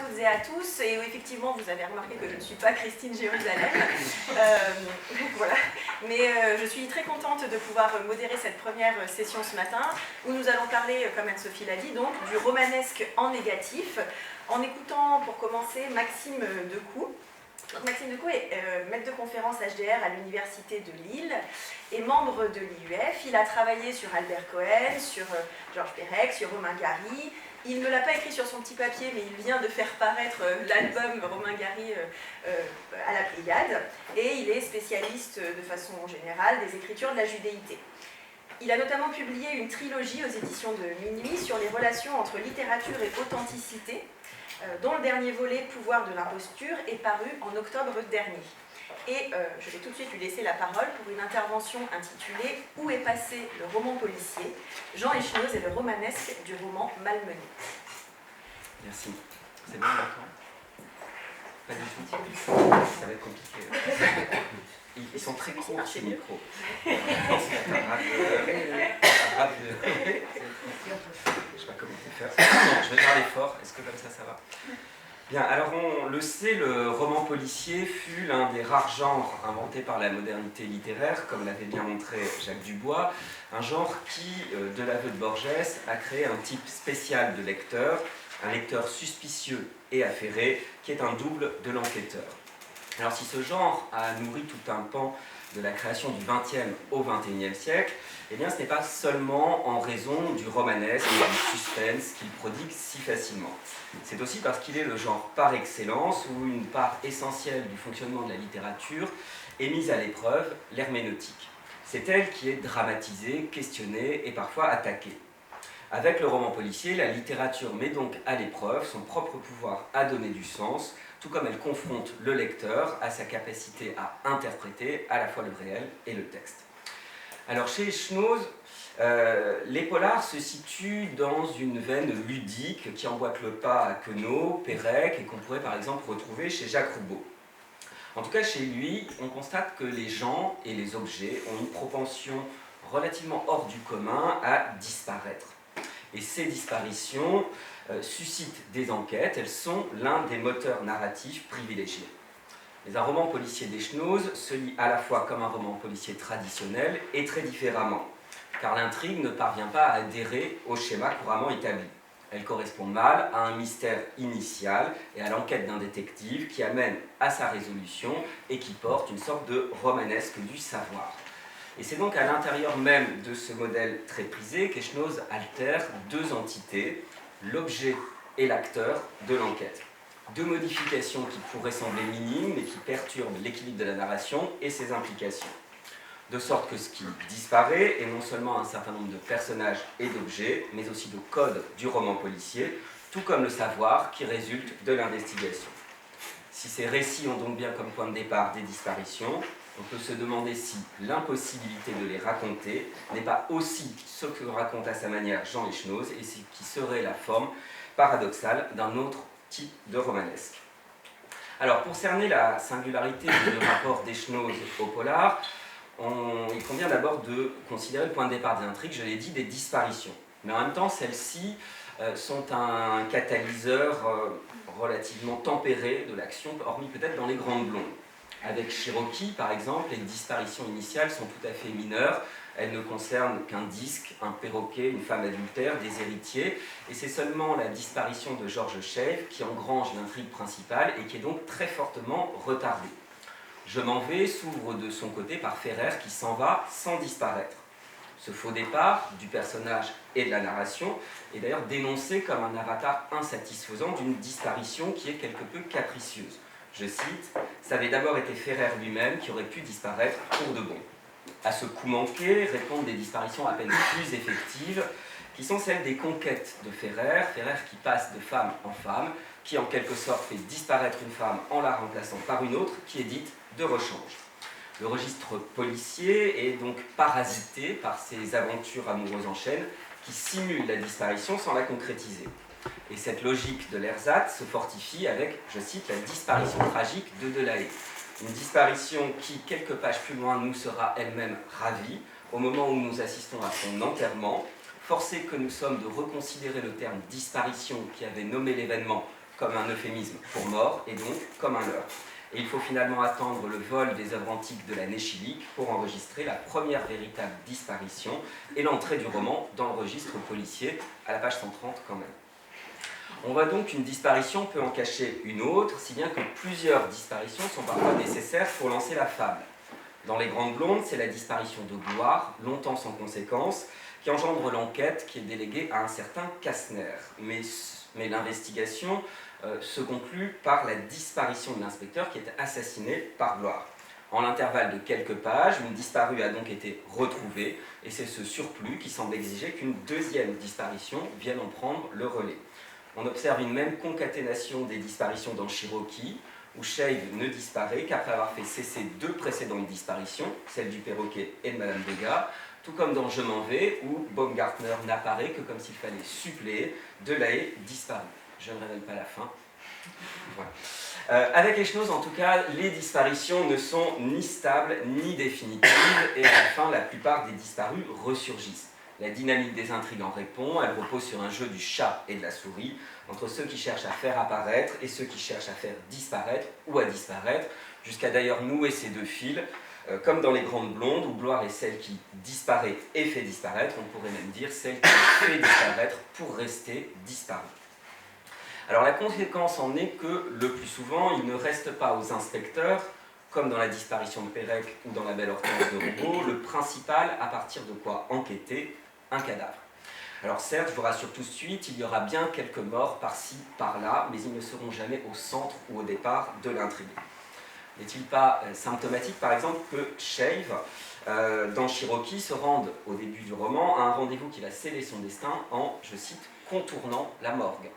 toutes et à tous, et effectivement vous avez remarqué que je ne suis pas Christine Jérusalem, voilà. Mais je suis très contente de pouvoir modérer cette première session ce matin, où nous allons parler, comme Anne-Sophie l'a dit, donc, du romanesque en négatif, en écoutant pour commencer Maxime Decoux. Donc, Maxime Decoux est maître de conférence HDR à l'Université de Lille et membre de l'IUF. Il a travaillé sur Albert Cohen, sur Georges Perec, sur Romain Gary. Il ne l'a pas écrit sur son petit papier, mais il vient de faire paraître l'album Romain Gary à la Pléiade. Et il est spécialiste de façon générale des écritures de la judéité. Il a notamment publié une trilogie aux éditions de Minuit sur les relations entre littérature et authenticité, dont le dernier volet, Pouvoir de l'imposture, est paru en octobre dernier. Et je vais tout de suite lui laisser la parole pour une intervention intitulée « Où est passé le roman policier ? Jean Echenoz et le romanesque du roman malmené ». Merci. C'est bon maintenant ? Pas du tout. Ça va être compliqué. Ils sont très courts, ces micros. Je sais pas comment faire. Je vais faire l'effort. Est-ce que comme ça va ? Bien, alors on le sait, le roman policier fut l'un des rares genres inventés par la modernité littéraire, comme l'avait bien montré Jacques Dubois, un genre qui, de l'aveu de Borges, a créé un type spécial de lecteur, un lecteur suspicieux et affairé, qui est un double de l'enquêteur. Alors si ce genre a nourri tout un pan de la création du XXe au XXIe siècle, eh bien ce n'est pas seulement en raison du romanesque et du suspense qu'il prodigue si facilement. C'est aussi parce qu'il est le genre par excellence où une part essentielle du fonctionnement de la littérature est mise à l'épreuve, l'herméneutique. C'est elle qui est dramatisée, questionnée et parfois attaquée. Avec le roman policier, la littérature met donc à l'épreuve son propre pouvoir à donner du sens, tout comme elle confronte le lecteur à sa capacité à interpréter à la fois le réel et le texte. Alors chez Echenoz, les polars se situent dans une veine ludique qui emboîte le pas à Queneau, Perec et qu'on pourrait par exemple retrouver chez Jacques Roubaud. En tout cas chez lui, on constate que les gens et les objets ont une propension relativement hors du commun à disparaître. Et ces disparitions suscitent des enquêtes, elles sont l'un des moteurs narratifs privilégiés. Mais un roman policier d'Echenoz se lit à la fois comme un roman policier traditionnel et très différemment, car l'intrigue ne parvient pas à adhérer au schéma couramment établi. Elle correspond mal à un mystère initial et à l'enquête d'un détective qui amène à sa résolution et qui porte une sorte de romanesque du savoir. Et c'est donc à l'intérieur même de ce modèle très prisé qu'Echenoz altère deux entités, l'objet et l'acteur de l'enquête. Deux modifications qui pourraient sembler minimes mais qui perturbent l'équilibre de la narration et ses implications. De sorte que ce qui disparaît est non seulement un certain nombre de personnages et d'objets, mais aussi de codes du roman policier, tout comme le savoir qui résulte de l'investigation. Si ces récits ont donc bien comme point de départ des disparitions, on peut se demander si l'impossibilité de les raconter n'est pas aussi ce que raconte à sa manière Jean Echenoz et ce qui serait la forme paradoxale d'un autre type de romanesque. Alors, pour cerner la singularité du rapport d'Echenoz au polar, il convient d'abord de considérer le point de départ des intrigues, je l'ai dit, des disparitions. Mais en même temps, celles-ci sont un catalyseur relativement tempéré de l'action, hormis peut-être dans les grandes blondes. Avec Cherokee, par exemple, les disparitions initiales sont tout à fait mineures. Elles ne concernent qu'un disque, un perroquet, une femme adultère, des héritiers. Et c'est seulement la disparition de George Shave qui engrange l'intrigue principale et qui est donc très fortement retardée. Je m'en vais s'ouvre de son côté par Ferrer qui s'en va sans disparaître. Ce faux départ du personnage et de la narration est d'ailleurs dénoncé comme un avatar insatisfaisant d'une disparition qui est quelque peu capricieuse. Je cite, « Ça avait d'abord été Ferrer lui-même qui aurait pu disparaître pour de bon. » À ce coup manqué répondent des disparitions à peine plus effectives, qui sont celles des conquêtes de Ferrer, Ferrer qui passe de femme en femme, qui en quelque sorte fait disparaître une femme en la remplaçant par une autre, qui est dite de rechange. Le registre policier est donc parasité par ces aventures amoureuses en chaîne qui simulent la disparition sans la concrétiser. Et cette logique de l'ersatz se fortifie avec, je cite, la disparition tragique de Delahaye. Une disparition qui, quelques pages plus loin, nous sera elle-même ravie, au moment où nous assistons à son enterrement, forcés que nous sommes de reconsidérer le terme disparition qui avait nommé l'événement comme un euphémisme pour mort et donc comme un leurre. Et il faut finalement attendre le vol des œuvres antiques de la Néchilique pour enregistrer la première véritable disparition et l'entrée du roman dans le registre policier, à la page 130 quand même. On voit donc qu'une disparition peut en cacher une autre, si bien que plusieurs disparitions sont parfois nécessaires pour lancer la fable. Dans Les Grandes Blondes, c'est la disparition de Gloire, longtemps sans conséquence, qui engendre l'enquête qui est déléguée à un certain Kastner. Mais l'investigation se conclut par la disparition de l'inspecteur qui est assassiné par Gloire. En l'intervalle de quelques pages, une disparue a donc été retrouvée, et c'est ce surplus qui semble exiger qu'une deuxième disparition vienne en prendre le relais. On observe une même concaténation des disparitions dans Cherokee, où Shave ne disparaît qu'après avoir fait cesser deux précédentes disparitions, celle du perroquet et de Madame Degas, tout comme dans Je m'en vais, où Baumgartner n'apparaît que comme s'il fallait suppléer Delahaye disparu. Je ne révèle pas la fin. Voilà. Avec Echenoz, en tout cas, les disparitions ne sont ni stables ni définitives, et à la fin, la plupart des disparus ressurgissent. La dynamique des intrigues en répond, elle repose sur un jeu du chat et de la souris, entre ceux qui cherchent à faire apparaître et ceux qui cherchent à faire disparaître ou à disparaître, jusqu'à d'ailleurs nouer ces deux fils, comme dans Les Grandes Blondes, où Gloire est celle qui disparaît et fait disparaître, on pourrait même dire celle qui fait disparaître pour rester disparue. Alors la conséquence en est que, le plus souvent, il ne reste pas aux inspecteurs, comme dans la disparition de Pérec ou dans La Belle Hortense de Roubaud, le principal à partir de quoi enquêter, un cadavre. Alors certes, je vous rassure tout de suite, il y aura bien quelques morts par-ci, par-là, mais ils ne seront jamais au centre ou au départ de l'intrigue. N'est-il pas symptomatique, par exemple, que Shave, dans Cherokee, se rende au début du roman à un rendez-vous qui va sceller son destin en, je cite, contournant la morgue.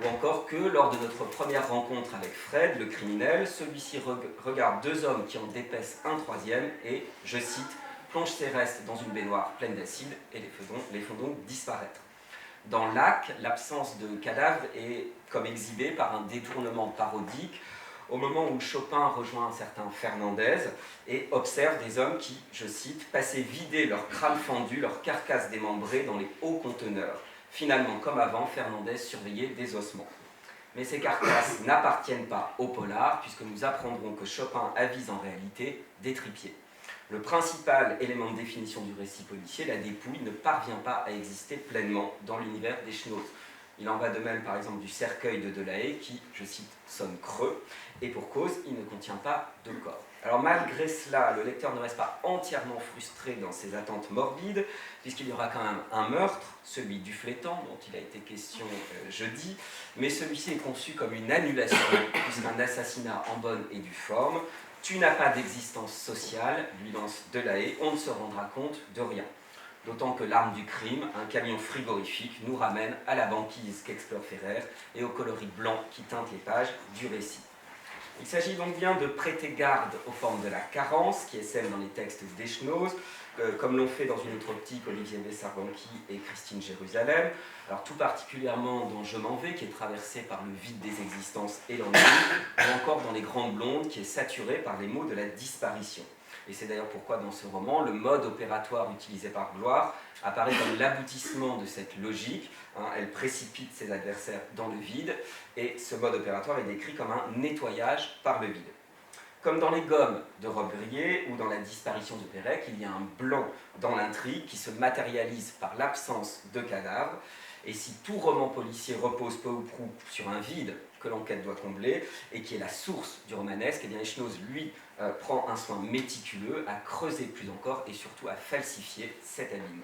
Ou encore que, lors de notre première rencontre avec Fred, le criminel, celui-ci regarde deux hommes qui en dépaissent un troisième et, je cite, plonge ses restes dans une baignoire pleine d'acide et les font donc disparaître. Dans Lac, l'absence de cadavre est comme exhibée par un détournement parodique au moment où Chopin rejoint un certain Fernandez et observe des hommes qui, je cite, passaient vider leur crâne fendu, leur carcasse démembrée dans les hauts conteneurs. Finalement, comme avant, Fernandez surveillait des ossements. Mais ces carcasses n'appartiennent pas au polar, puisque nous apprendrons que Chopin avise en réalité des tripiers. Le principal élément de définition du récit policier, la dépouille, ne parvient pas à exister pleinement dans l'univers d'Echenoz. Il en va de même, par exemple, du cercueil de Delahaye, qui, je cite, sonne creux, et pour cause, il ne contient pas de corps. Alors malgré cela, le lecteur ne reste pas entièrement frustré dans ses attentes morbides, puisqu'il y aura quand même un meurtre, celui du Flétan, dont il a été question jeudi, mais celui-ci est conçu comme une annulation, puisqu'un assassinat en bonne et due forme. Tu n'as pas d'existence sociale, lui lance Delahaye, on ne se rendra compte de rien. D'autant que l'arme du crime, un camion frigorifique, nous ramène à la banquise qu'explore Ferrer et au coloris blanc qui teinte les pages du récit. Il s'agit donc bien de prêter garde aux formes de la carence, qui est celle dans les textes d'Echenoz, comme l'ont fait dans une autre optique Olivier Bessarbanqui et Christine Jérusalem, alors tout particulièrement dans Je m'en vais, qui est traversé par le vide des existences et l'ennui, ou encore dans Les Grandes Blondes, qui est saturé par les mots de la disparition. Et c'est d'ailleurs pourquoi dans ce roman, le mode opératoire utilisé par Gloire apparaît comme l'aboutissement de cette logique. Elle précipite ses adversaires dans le vide, et ce mode opératoire est décrit comme un nettoyage par le vide. Comme dans Les Gommes de Robbe-Grillet ou dans La disparition de Pérec, il y a un blanc dans l'intrigue qui se matérialise par l'absence de cadavre. Et si tout roman policier repose peu ou prou sur un vide que l'enquête doit combler, et qui est la source du romanesque, eh bien Echenoz, lui, prend un soin méticuleux à creuser plus encore et surtout à falsifier cet abîme.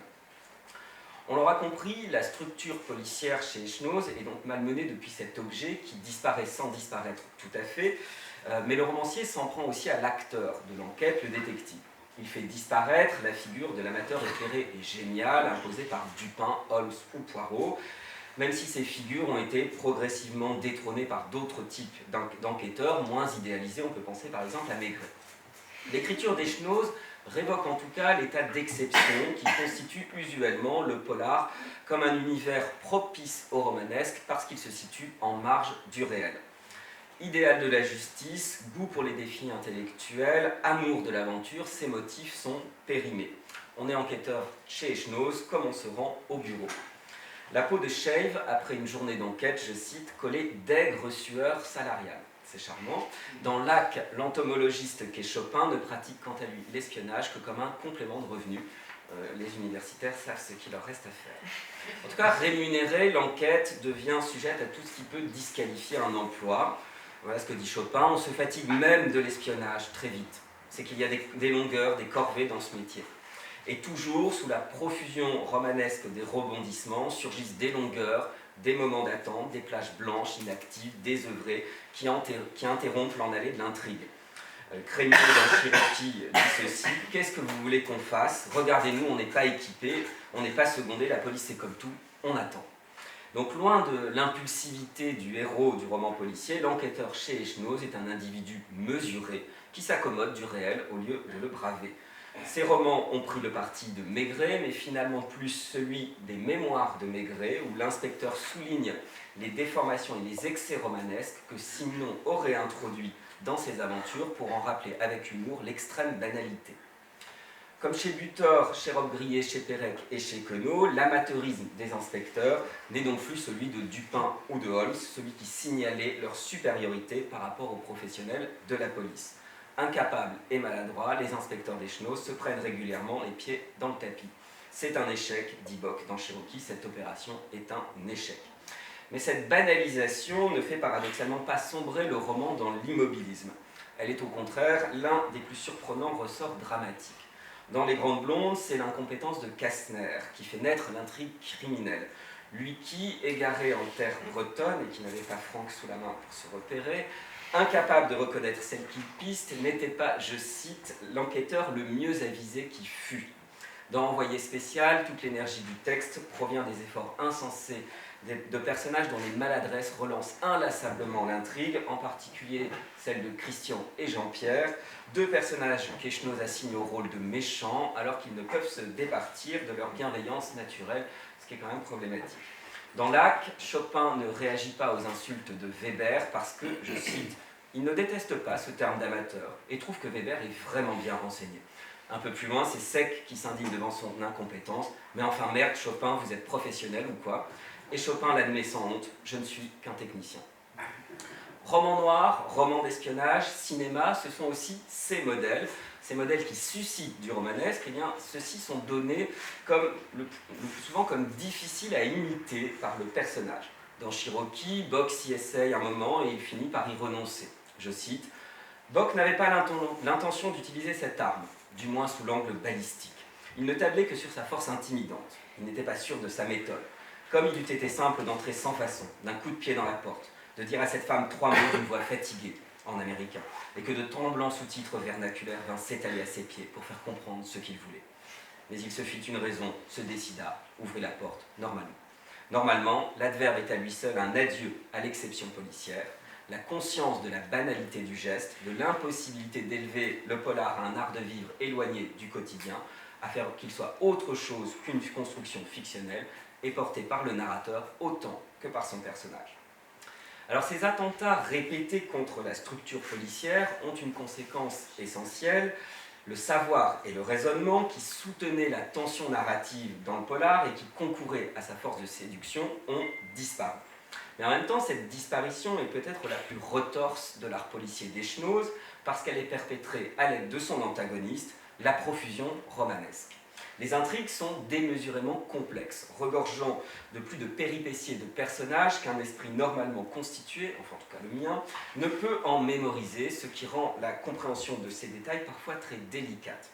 On l'aura compris, la structure policière chez Echenoz est donc malmenée depuis cet objet qui disparaît sans disparaître tout à fait, mais le romancier s'en prend aussi à l'acteur de l'enquête, le détective. Il fait disparaître la figure de l'amateur éclairé et génial imposé par Dupin, Holmes ou Poirot, même si ces figures ont été progressivement détrônées par d'autres types d'enquêteurs moins idéalisés. On peut penser par exemple à Maigret. L'écriture d'Echenoz révoque en tout cas l'état d'exception qui constitue usuellement le polar comme un univers propice au romanesque parce qu'il se situe en marge du réel. Idéal de la justice, goût pour les défis intellectuels, amour de l'aventure, ces motifs sont périmés. On est enquêteur chez Echenoz comme on se rend au bureau. La peau de Shave, après une journée d'enquête, je cite, collait d'aigres sueurs salariales. C'est charmant. Dans Lac, l'entomologiste qu'est Chopin ne pratique quant à lui l'espionnage que comme un complément de revenu. Les universitaires savent ce qu'il leur reste à faire. En tout cas, rémunérée, l'enquête devient sujette à tout ce qui peut disqualifier un emploi. Voilà ce que dit Chopin. On se fatigue même de l'espionnage très vite. C'est qu'il y a des longueurs, des corvées dans ce métier. Et toujours, sous la profusion romanesque des rebondissements, surgissent des longueurs, des moments d'attente, des plages blanches, inactives, désœuvrées, qui interrompent l'en allée de l'intrigue. Crémieux dans Cherokee dit ceci, qu'est-ce que vous voulez qu'on fasse? Regardez-nous, on n'est pas équipés, on n'est pas secondés, la police c'est comme tout, on attend. Donc loin de l'impulsivité du héros du roman policier, l'enquêteur chez Echenoz est un individu mesuré qui s'accommode du réel au lieu de le braver. Ces romans ont pris le parti de Maigret, mais finalement plus celui des mémoires de Maigret, où l'inspecteur souligne les déformations et les excès romanesques que Simenon aurait introduits dans ses aventures pour en rappeler avec humour l'extrême banalité. Comme chez Butor, chez Robbe-Grillet, chez Pérec et chez Queneau, l'amateurisme des inspecteurs n'est donc plus celui de Dupin ou de Holmes, celui qui signalait leur supériorité par rapport aux professionnels de la police. Incapables et maladroits, les inspecteurs d'Echenoz se prennent régulièrement les pieds dans le tapis. C'est un échec, dit Bock dans Cherokee, cette opération est un échec. Mais cette banalisation ne fait paradoxalement pas sombrer le roman dans l'immobilisme. Elle est au contraire l'un des plus surprenants ressorts dramatiques. Dans Les Grandes Blondes, c'est l'incompétence de Kastner qui fait naître l'intrigue criminelle. Lui qui, égaré en terre bretonne et qui n'avait pas Franck sous la main pour se repérer, incapable de reconnaître celle qu'il piste, n'était pas, je cite, l'enquêteur le mieux avisé qui fût. Dans Envoyé spécial, toute l'énergie du texte provient des efforts insensés de personnages dont les maladresses relancent inlassablement l'intrigue, en particulier celle de Christian et Jean-Pierre, deux personnages qu'Echenoz assigne au rôle de méchants, alors qu'ils ne peuvent se départir de leur bienveillance naturelle, ce qui est quand même problématique. Dans Lac, Chopin ne réagit pas aux insultes de Weber parce que, je cite, « il ne déteste pas ce terme d'amateur et trouve que Weber est vraiment bien renseigné ». Un peu plus loin, c'est Sec qui s'indigne devant son incompétence. « Mais enfin merde, Chopin, vous êtes professionnel ou quoi ?» Et Chopin l'admet sans honte, « je ne suis qu'un technicien ». Roman noir, roman d'espionnage, cinéma, ce sont aussi ces modèles qui suscitent du romanesque, eh bien, ceux-ci sont donnés comme, le plus souvent comme difficiles à imiter par le personnage. Dans Cherokee, Bock s'y essaye un moment et il finit par y renoncer. Je cite, « Bock n'avait pas l'intention d'utiliser cette arme, du moins sous l'angle balistique. Il ne tablait que sur sa force intimidante. Il n'était pas sûr de sa méthode. Comme il eût été simple d'entrer sans façon, d'un coup de pied dans la porte, de dire à cette femme 3 mots d'une voix fatiguée, en américain, et que de tremblants sous-titres vernaculaires vinrent s'étaler à ses pieds pour faire comprendre ce qu'il voulait. Mais il se fit une raison, se décida, ouvrit la porte, normalement. Normalement, l'adverbe est à lui seul un adieu à l'exception policière, la conscience de la banalité du geste, de l'impossibilité d'élever le polar à un art de vivre éloigné du quotidien, à faire qu'il soit autre chose qu'une construction fictionnelle, est portée par le narrateur autant que par son personnage. Alors ces attentats répétés contre la structure policière ont une conséquence essentielle, le savoir et le raisonnement qui soutenaient la tension narrative dans le polar et qui concouraient à sa force de séduction ont disparu. Mais en même temps, cette disparition est peut-être la plus retorse de l'art policier d'Echenoz parce qu'elle est perpétrée à l'aide de son antagoniste, la profusion romanesque. Les intrigues sont démesurément complexes, regorgeant de plus de péripéties et de personnages qu'un esprit normalement constitué, enfin en tout cas le mien, ne peut en mémoriser, ce qui rend la compréhension de ces détails parfois très délicate.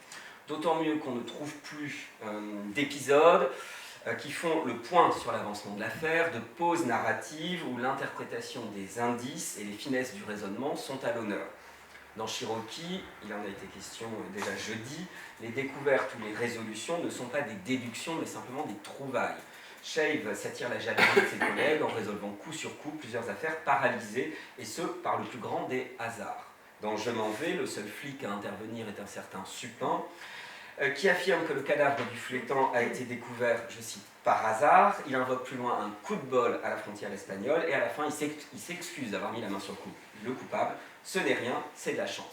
D'autant mieux qu'on ne trouve plus d'épisodes qui font le point sur l'avancement de l'affaire, de pauses narratives où l'interprétation des indices et les finesses du raisonnement sont à l'honneur. Dans Cherokee, il en a été question déjà jeudi, les découvertes ou les résolutions ne sont pas des déductions, mais simplement des trouvailles. Shave s'attire la jalousie de ses collègues en résolvant coup sur coup plusieurs affaires paralysées, et ce, par le plus grand des hasards. Dans Je m'en vais, le seul flic à intervenir est un certain Supin, qui affirme que le cadavre du flétan a été découvert, je cite, par hasard. Il invoque plus loin un coup de bol à la frontière espagnole, et à la fin, il s'excuse d'avoir mis la main sur le coupable. Ce n'est rien, c'est de la chance.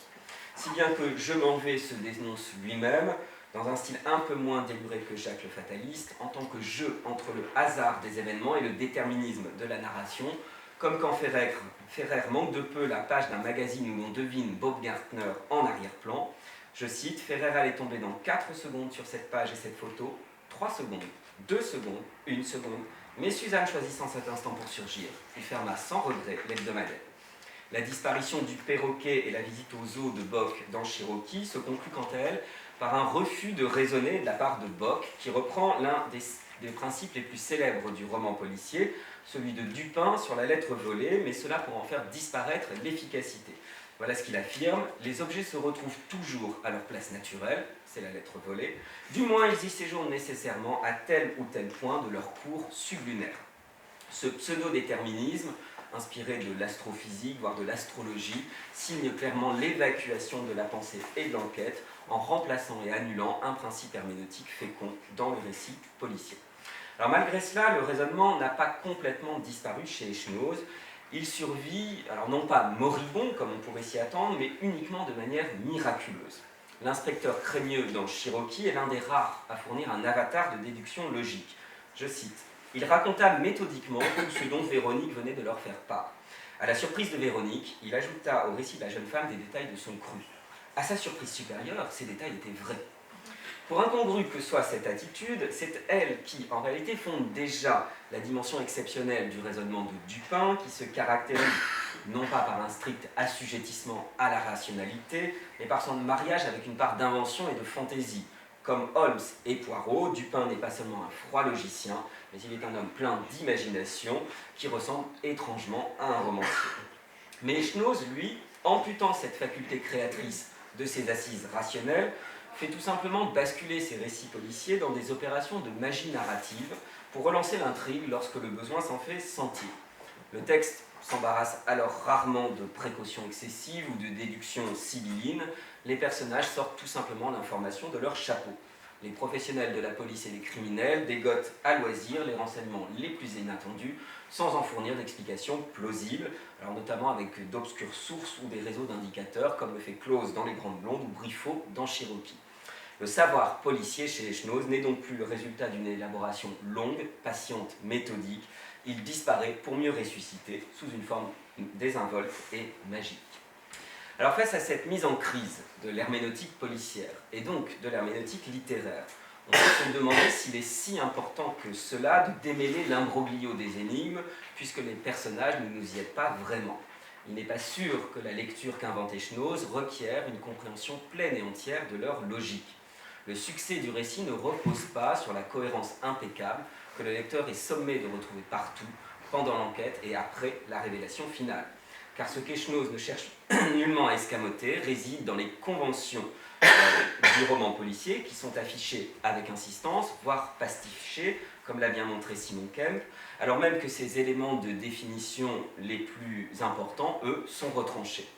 Si bien que Je m'en vais se dénonce lui-même, dans un style un peu moins déluré que Jacques le Fataliste, en tant que jeu entre le hasard des événements et le déterminisme de la narration, comme quand Ferrer manque de peu la page d'un magazine où l'on devine Bob Gardner en arrière-plan. Je cite, Ferrer allait tomber dans 4 secondes sur cette page et cette photo, 3 secondes, 2 secondes, 1 seconde, mais Suzanne choisissant cet instant pour surgir, il ferma sans regret l'hebdomadaire. La disparition du perroquet et la visite au zoo de Bock dans Cherokee se conclut quant à elle par un refus de raisonner de la part de Bock, qui reprend l'un des principes les plus célèbres du roman policier, celui de Dupin sur la lettre volée, mais cela pour en faire disparaître l'efficacité. Voilà ce qu'il affirme, les objets se retrouvent toujours à leur place naturelle, c'est la lettre volée, du moins ils y séjournent nécessairement à tel ou tel point de leur cours sublunaire. Ce pseudo-déterminisme, inspiré de l'astrophysique, voire de l'astrologie, signe clairement l'évacuation de la pensée et de l'enquête en remplaçant et annulant un principe herméneutique fécond dans le récit policier. Alors malgré cela, le raisonnement n'a pas complètement disparu chez Schnoz. Il survit, alors non pas moribond comme on pourrait s'y attendre, mais uniquement de manière miraculeuse. L'inspecteur Craigneux dans Cherokee est l'un des rares à fournir un avatar de déduction logique. Je cite, « Il raconta méthodiquement tout ce dont Véronique venait de leur faire part. À la surprise de Véronique, il ajouta au récit de la jeune femme des détails de son cru. À sa surprise supérieure, ces détails étaient vrais. Pour incongru que soit cette attitude, c'est elle qui, en réalité, fonde déjà la dimension exceptionnelle du raisonnement de Dupin, qui se caractérise non pas par un strict assujettissement à la rationalité, mais par son mariage avec une part d'invention et de fantaisie. Comme Holmes et Poirot, Dupin n'est pas seulement un froid logicien, mais il est un homme plein d'imagination qui ressemble étrangement à un romancier. Mais Schnoz, lui, amputant cette faculté créatrice de ses assises rationnelles, fait tout simplement basculer ses récits policiers dans des opérations de magie narrative pour relancer l'intrigue lorsque le besoin s'en fait sentir. Le texte s'embarrasse alors rarement de précautions excessives ou de déductions sibyllines, les personnages sortent tout simplement l'information de leur chapeau. Les professionnels de la police et les criminels dégotent à loisir les renseignements les plus inattendus sans en fournir d'explications plausibles, alors notamment avec d'obscures sources ou des réseaux d'indicateurs comme le fait Close dans Les Grandes Blondes ou Briffaut dans Cherokee. Le savoir policier chez Schnoz n'est donc plus le résultat d'une élaboration longue, patiente, méthodique. Il disparaît pour mieux ressusciter sous une forme désinvolte et magique. Alors face à cette mise en crise de l'herméneutique policière et donc de l'herméneutique littéraire, on peut se demander s'il est si important que cela de démêler l'imbroglio des énigmes puisque les personnages ne nous y aident pas vraiment. Il n'est pas sûr que la lecture qu'inventait Schnoz requiert une compréhension pleine et entière de leur logique. Le succès du récit ne repose pas sur la cohérence impeccable que le lecteur est sommé de retrouver partout, pendant l'enquête et après la révélation finale. Car ce qu'Schnoz ne cherche nullement à escamoter réside dans les conventions du roman policier qui sont affichées avec insistance, voire pastichées, comme l'a bien montré Simon Kemp, alors même que ces éléments de définition les plus importants, eux, sont retranchés.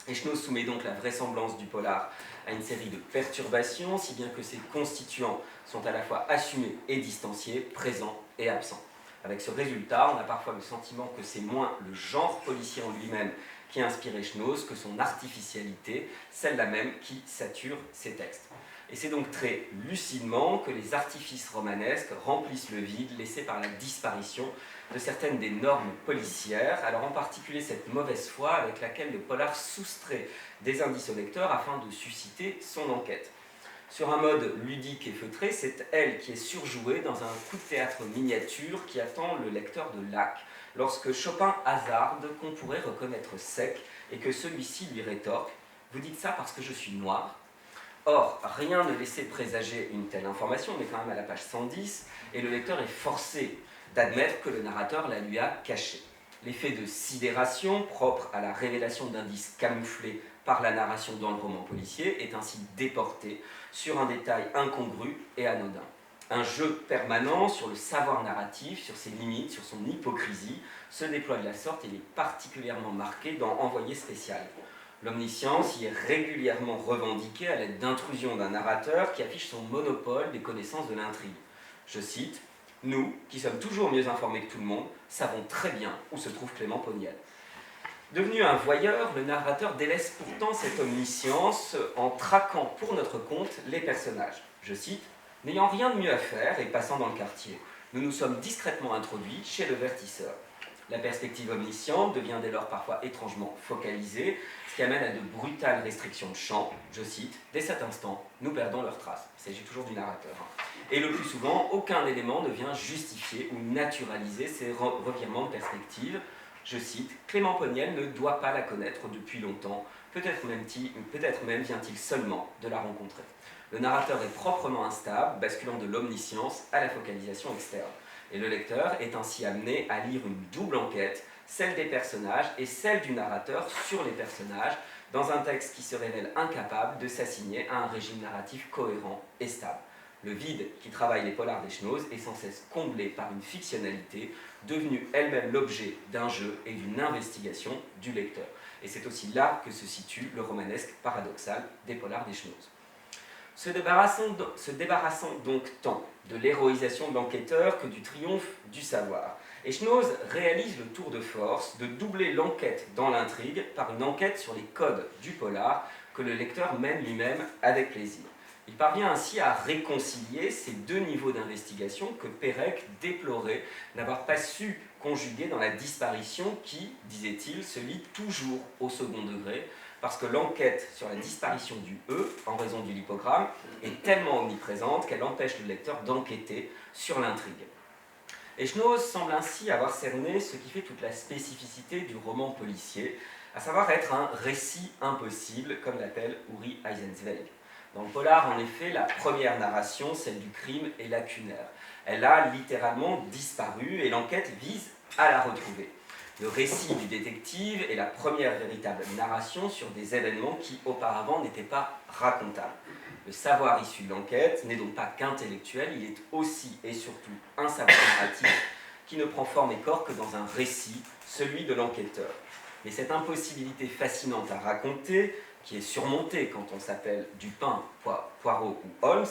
Et Schnoz soumet donc la vraisemblance du polar à une série de perturbations, si bien que ses constituants sont à la fois assumés et distanciés, présents et absents. Avec ce résultat, on a parfois le sentiment que c'est moins le genre policier en lui-même qui a inspiré Schnoz que son artificialité, celle-là même qui sature ses textes. Et c'est donc très lucidement que les artifices romanesques remplissent le vide laissé par la disparition de certaines des normes policières, alors en particulier cette mauvaise foi avec laquelle le polar soustrait des indices au lecteur afin de susciter son enquête. Sur un mode ludique et feutré, c'est elle qui est surjouée dans un coup de théâtre miniature qui attend le lecteur de Lac, lorsque Chopin hasarde qu'on pourrait reconnaître Sec et que celui-ci lui rétorque « Vous dites ça parce que je suis noir ?» Or, rien ne laissait présager une telle information, mais quand même à la page 110, et le lecteur est forcé d'admettre que le narrateur la lui a cachée. L'effet de sidération, propre à la révélation d'indices camouflés par la narration dans le roman policier, est ainsi déporté sur un détail incongru et anodin. Un jeu permanent sur le savoir narratif, sur ses limites, sur son hypocrisie, se déploie de la sorte et il est particulièrement marqué dans Envoyé spécial. L'omniscience y est régulièrement revendiquée à l'aide d'intrusions d'un narrateur qui affiche son monopole des connaissances de l'intrigue. Je cite, « Nous, qui sommes toujours mieux informés que tout le monde, savons très bien où se trouve Clément Poniel. » Devenu un voyeur, le narrateur délaisse pourtant cette omniscience en traquant pour notre compte les personnages. Je cite, « N'ayant rien de mieux à faire et passant dans le quartier, nous nous sommes discrètement introduits chez le vertisseur. La perspective omnisciente devient dès lors parfois étrangement focalisée, ce qui amène à de brutales restrictions de champ. Je cite, « Dès cet instant, nous perdons leurs traces. » Il s'agit toujours du narrateur. Et le plus souvent, aucun élément ne vient justifier ou naturaliser ces revirements de perspective. Je cite, « Clément Poniel ne doit pas la connaître depuis longtemps, peut-être même vient-il seulement de la rencontrer. » Le narrateur est proprement instable, basculant de l'omniscience à la focalisation externe. Et le lecteur est ainsi amené à lire une double enquête, celle des personnages et celle du narrateur sur les personnages, dans un texte qui se révèle incapable de s'assigner à un régime narratif cohérent et stable. Le vide qui travaille les polars d'Echnoz est sans cesse comblé par une fictionnalité devenue elle-même l'objet d'un jeu et d'une investigation du lecteur. Et c'est aussi là que se situe le romanesque paradoxal des polars d'Echnoz. Se débarrassant donc tant de l'héroïsation de l'enquêteur que du triomphe du savoir, Echnoz réalise le tour de force de doubler l'enquête dans l'intrigue par une enquête sur les codes du polar que le lecteur mène lui-même avec plaisir. Il parvient ainsi à réconcilier ces deux niveaux d'investigation que Pérec déplorait n'avoir pas su conjuguer dans la disparition qui, disait-il, se lit toujours au second degré, parce que l'enquête sur la disparition du « e », en raison du lipogramme, est tellement omniprésente qu'elle empêche le lecteur d'enquêter sur l'intrigue. Echnoz semble ainsi avoir cerné ce qui fait toute la spécificité du roman policier, à savoir être un récit impossible, comme l'appelle Uri Eisenzweig. Dans le polar, en effet, la première narration, celle du crime, est lacunaire. Elle a littéralement disparu et l'enquête vise à la retrouver. Le récit du détective est la première véritable narration sur des événements qui auparavant n'étaient pas racontables. Le savoir issu de l'enquête n'est donc pas qu'intellectuel, il est aussi et surtout un savoir narratif qui ne prend forme et corps que dans un récit, celui de l'enquêteur. Mais cette impossibilité fascinante à raconter, qui est surmontée quand on s'appelle Dupin, Poirot ou Holmes,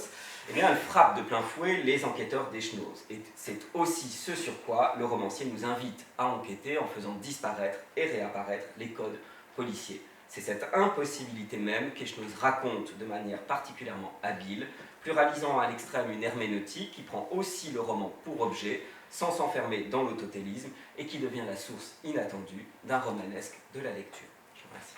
eh bien, elle frappe de plein fouet les enquêteurs d'Echnoz. Et c'est aussi ce sur quoi le romancier nous invite à enquêter en faisant disparaître et réapparaître les codes policiers. C'est cette impossibilité même qu'Echnoz raconte de manière particulièrement habile, pluralisant à l'extrême une herméneutique qui prend aussi le roman pour objet, sans s'enfermer dans l'autotélisme, et qui devient la source inattendue d'un romanesque de la lecture. Je vous remercie.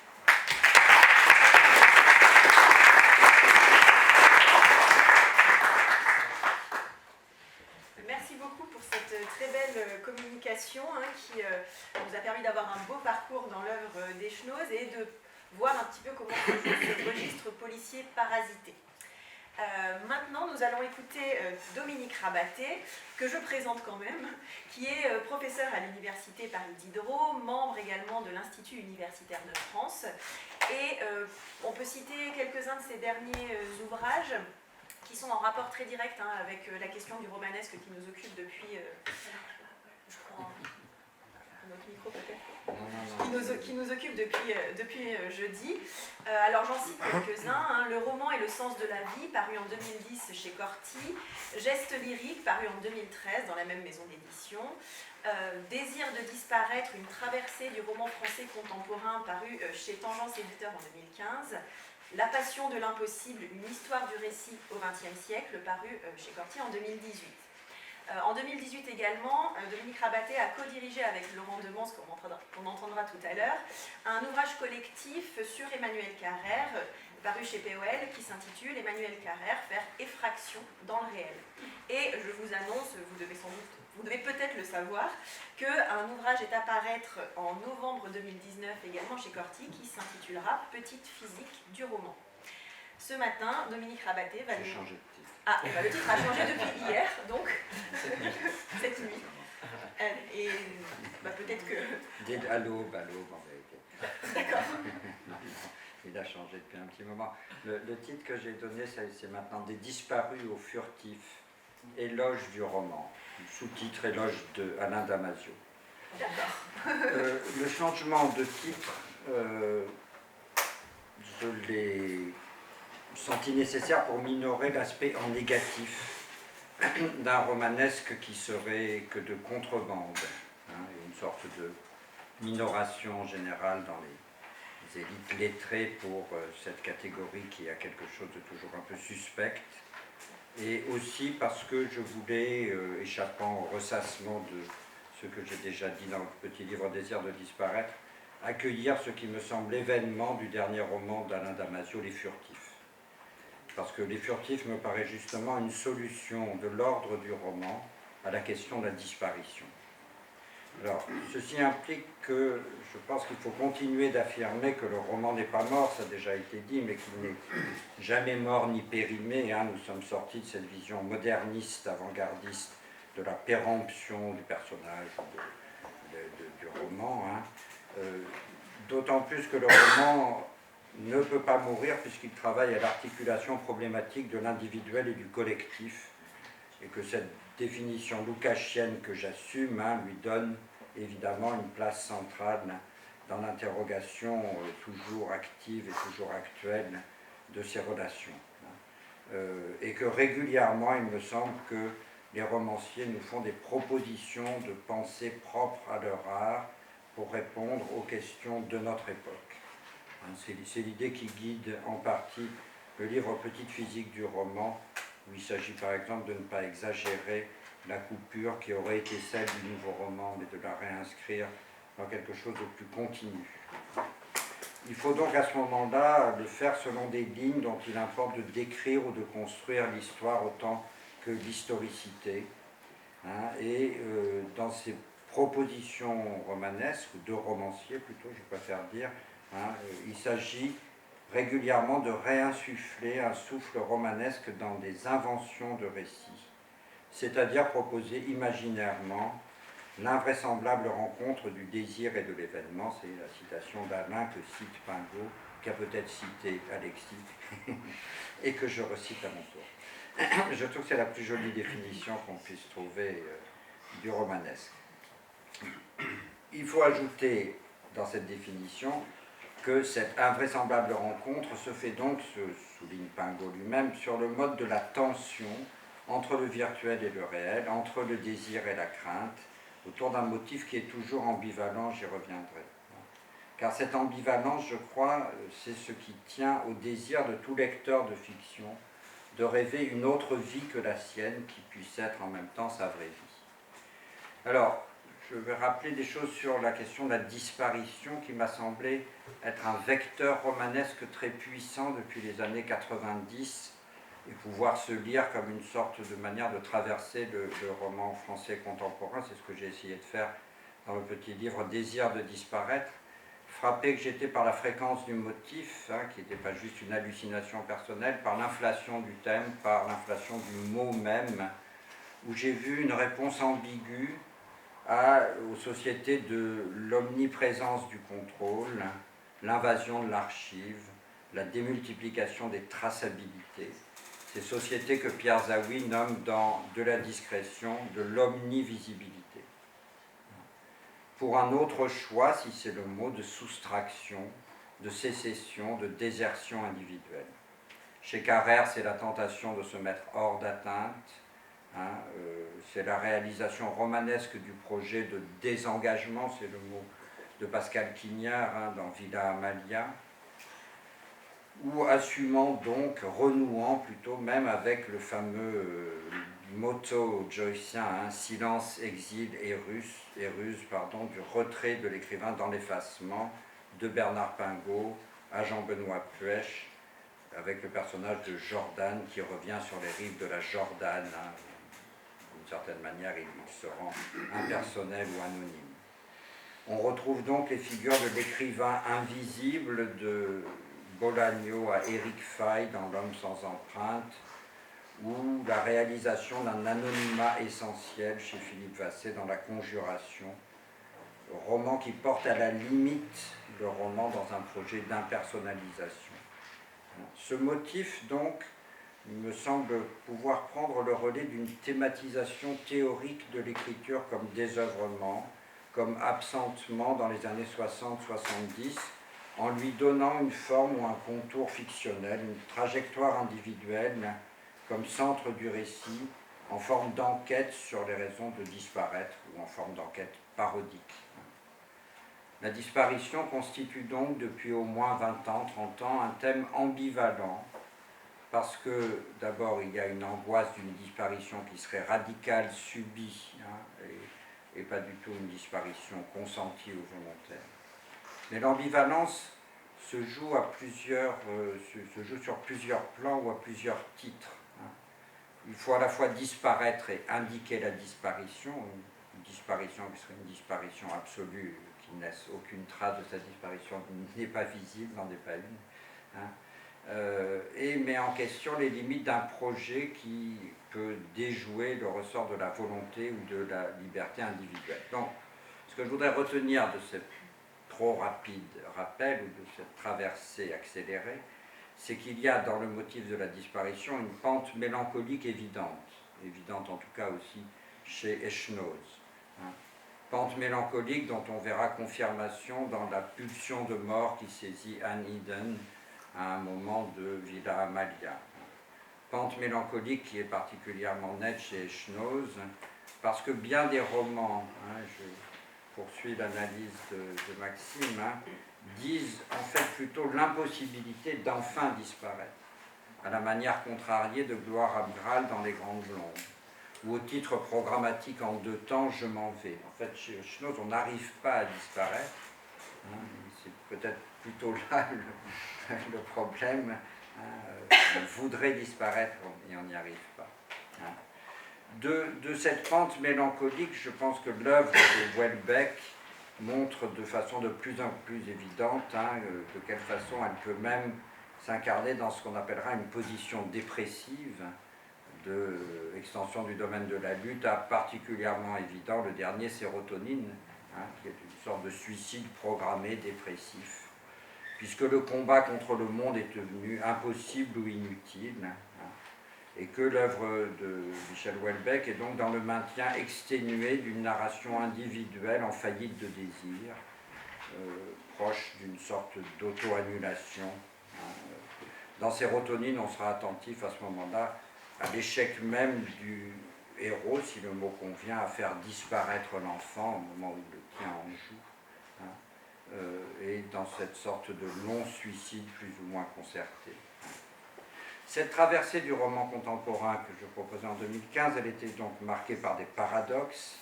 Merci beaucoup pour cette très belle communication qui nous a permis d'avoir un beau parcours dans l'œuvre d'Echnoz et de voir un petit peu comment se joue ce registre policier parasité. Maintenant, nous allons écouter Dominique Rabaté, que je présente quand même, qui est professeur à l'Université Paris Diderot, membre également de l'Institut universitaire de France. Et on peut citer quelques-uns de ses derniers ouvrages qui sont en rapport très direct avec la question du romanesque qui nous occupe depuis, je crois, notre micro peut-être, qui nous occupe depuis jeudi. Alors j'en cite quelques-uns. Le roman et le sens de la vie, paru en 2010 chez Corti. Geste lyrique, paru en 2013 dans la même maison d'édition. Désir de disparaître, une traversée du roman français contemporain, paru chez Tangence Éditeur en 2015. La passion de l'impossible, une histoire du récit au XXe siècle, paru chez Corti en 2018. En 2018 également, Dominique Rabaté a co-dirigé avec Laurent Demans, qu'on entendra tout à l'heure, un ouvrage collectif sur Emmanuel Carrère, paru chez POL, qui s'intitule Emmanuel Carrère, faire effraction dans le réel. Et je vous annonce, vous devez peut-être le savoir, qu'un ouvrage est à paraître en novembre 2019 également chez Corti, qui s'intitulera Petite physique du roman. Ce matin, Dominique Rabaté va nous... changé de titre. Ah, et ben le titre a changé depuis hier, donc, cette nuit. Et peut-être que... À l'aube, en vérité. D'accord. Il a changé depuis un petit moment. Le titre que j'ai donné, c'est maintenant Des disparus aux furtifs, éloge du roman. Sous-titre éloge de Alain Damasio. D'accord. Le changement de titre, je l'ai senti nécessaire pour minorer l'aspect en négatif d'un romanesque qui serait que de contrebande, une sorte de minoration en général dans les élites lettrées pour cette catégorie qui a quelque chose de toujours un peu suspecte, et aussi parce que je voulais, échappant au ressassement de ce que j'ai déjà dit dans le petit livre Désir de disparaître, accueillir ce qui me semble l'événement du dernier roman d'Alain Damasio, Les Furtifs. Parce que Les Furtifs me paraît justement une solution de l'ordre du roman à la question de la disparition. Alors, ceci implique que je pense qu'il faut continuer d'affirmer que le roman n'est pas mort, ça a déjà été dit, mais qu'il n'est jamais mort ni périmé. Nous sommes sortis de cette vision moderniste, avant-gardiste, de la péremption du personnage du roman. D'autant plus que le roman ne peut pas mourir puisqu'il travaille à l'articulation problématique de l'individuel et du collectif, et que cette définition lukáchienne que j'assume lui donne évidemment une place centrale dans l'interrogation toujours active et toujours actuelle de ces relations. Et que régulièrement, il me semble que les romanciers nous font des propositions de pensée propres à leur art pour répondre aux questions de notre époque. C'est l'idée qui guide en partie le livre Petite physique du roman, où il s'agit par exemple de ne pas exagérer la coupure qui aurait été celle du nouveau roman, mais de la réinscrire dans quelque chose de plus continu. Il faut donc à ce moment-là le faire selon des lignes dont il importe de décrire ou de construire l'histoire autant que l'historicité. Et dans ces propositions romanesques, ou de romanciers plutôt, je préfère dire, il s'agit régulièrement de réinsuffler un souffle romanesque dans des inventions de récits, c'est-à-dire proposer imaginairement l'invraisemblable rencontre du désir et de l'événement. C'est la citation d'Alain que cite Pingot, qu'a peut-être cité Alexis, et que je recite à mon tour. Je trouve que c'est la plus jolie définition qu'on puisse trouver du romanesque. Il faut ajouter dans cette définition que cette invraisemblable rencontre se fait donc, souligne Pingot lui-même, sur le mode de la tension entre le virtuel et le réel, entre le désir et la crainte, autour d'un motif qui est toujours ambivalent, j'y reviendrai. Car cette ambivalence, je crois, c'est ce qui tient au désir de tout lecteur de fiction de rêver une autre vie que la sienne qui puisse être en même temps sa vraie vie. Alors, je vais rappeler des choses sur la question de la disparition qui m'a semblé être un vecteur romanesque très puissant depuis les années 90 et pouvoir se lire comme une sorte de manière de traverser le roman français contemporain. C'est ce que j'ai essayé de faire dans le petit livre Désir de disparaître. Frappé que j'étais par la fréquence du motif, qui n'était pas juste une hallucination personnelle, par l'inflation du thème, par l'inflation du mot même, où j'ai vu une réponse ambiguë aux sociétés de l'omniprésence du contrôle, l'invasion de l'archive, la démultiplication des traçabilités, ces sociétés que Pierre Zaouy nomme dans De la discrétion de l'omnivisibilité. Pour un autre choix, si c'est le mot, de soustraction, de sécession, de désertion individuelle. Chez Carrère, c'est la tentation de se mettre hors d'atteinte, c'est la réalisation romanesque du projet de désengagement, c'est le mot de Pascal Quignard dans Villa Amalia, ou assumant donc, renouant plutôt même avec le fameux motto joycien, silence, exil et ruse, du retrait de l'écrivain dans l'effacement, de Bernard Pingot à Jean-Benoît Puech, avec le personnage de Jordan qui revient sur les rives de la Jordane. D'une certaine manière, il se rend impersonnel ou anonyme. On retrouve donc les figures de l'écrivain invisible de Bolagno à Éric Faye dans L'homme sans empreinte, ou la réalisation d'un anonymat essentiel chez Philippe Vassé dans La Conjuration, roman qui porte à la limite le roman dans un projet d'impersonnalisation. Ce motif, donc, me semble pouvoir prendre le relais d'une thématisation théorique de l'écriture comme désœuvrement, comme absentement dans les années 60-70, en lui donnant une forme ou un contour fictionnel, une trajectoire individuelle comme centre du récit, en forme d'enquête sur les raisons de disparaître ou en forme d'enquête parodique. La disparition constitue donc depuis au moins 20 ans, 30 ans, un thème ambivalent, parce que d'abord il y a une angoisse d'une disparition qui serait radicale, subie, hein, et pas du tout une disparition consentie ou volontaire. Mais l'ambivalence se joue sur plusieurs plans ou à plusieurs titres. Hein. Il faut à la fois disparaître et indiquer la disparition, une disparition qui serait une disparition absolue, qui ne laisse aucune trace de sa disparition, qui n'est pas visible, n'en est pas une. Hein. Et met en question les limites d'un projet qui peut déjouer le ressort de la volonté ou de la liberté individuelle. Donc, ce que je voudrais retenir de ce trop rapide rappel ou de cette traversée accélérée, c'est qu'il y a dans le motif de la disparition une pente mélancolique évidente en tout cas aussi chez Echnoz. Hein. Pente mélancolique dont on verra confirmation dans la pulsion de mort qui saisit Anne Eden à un moment de Villa Amalia. Pente mélancolique qui est particulièrement nette chez Echnoz, parce que bien des romans, hein, je poursuis l'analyse de Maxime, hein, disent en fait plutôt l'impossibilité d'enfin disparaître, à la manière contrariée de Gloire Abgral dans Les Grandes Blondes, ou au titre programmatique en 2 temps, Je m'en vais. En fait, chez Echnoz, on n'arrive pas à disparaître, hein, c'est peut-être plutôt là le problème, hein, on voudrait disparaître et on n'y arrive pas. Hein. De cette pente mélancolique, je pense que l'œuvre de Houellebecq montre de façon de plus en plus évidente hein, de quelle façon elle peut même s'incarner dans ce qu'on appellera une position dépressive de extension du domaine de la lutte, à particulièrement évident le dernier, Sérotonine, hein, qui est une sorte de suicide programmé dépressif, puisque le combat contre le monde est devenu impossible ou inutile, hein, et que l'œuvre de Michel Houellebecq est donc dans le maintien exténué d'une narration individuelle en faillite de désir, proche d'une sorte d'auto-annulation. Dans Sérotonine, on sera attentif à ce moment-là à l'échec même du héros, si le mot convient, à faire disparaître l'enfant au moment où il le tient en joue, et dans cette sorte de long suicide plus ou moins concerté. Cette traversée du roman contemporain que je proposais en 2015, elle était donc marquée par des paradoxes.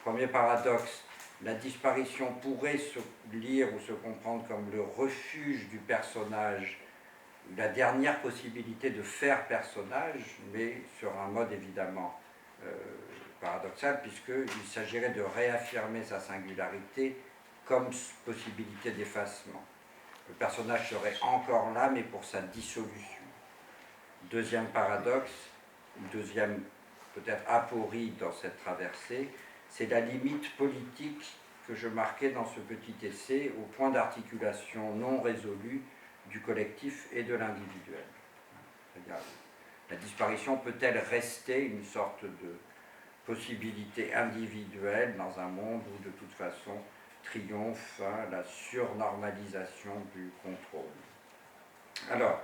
Premier paradoxe, la disparition pourrait se lire ou se comprendre comme le refuge du personnage, la dernière possibilité de faire personnage, mais sur un mode évidemment paradoxal, puisqu'il s'agirait de réaffirmer sa singularité comme possibilité d'effacement. Le personnage serait encore là, mais pour sa dissolution. Deuxième paradoxe, deuxième peut-être aporie dans cette traversée, c'est la limite politique que je marquais dans ce petit essai au point d'articulation non résolu du collectif et de l'individuel. C'est-à-dire, la disparition peut-elle rester une sorte de possibilité individuelle dans un monde où de toute façon triomphe hein, la surnormalisation du contrôle. Alors,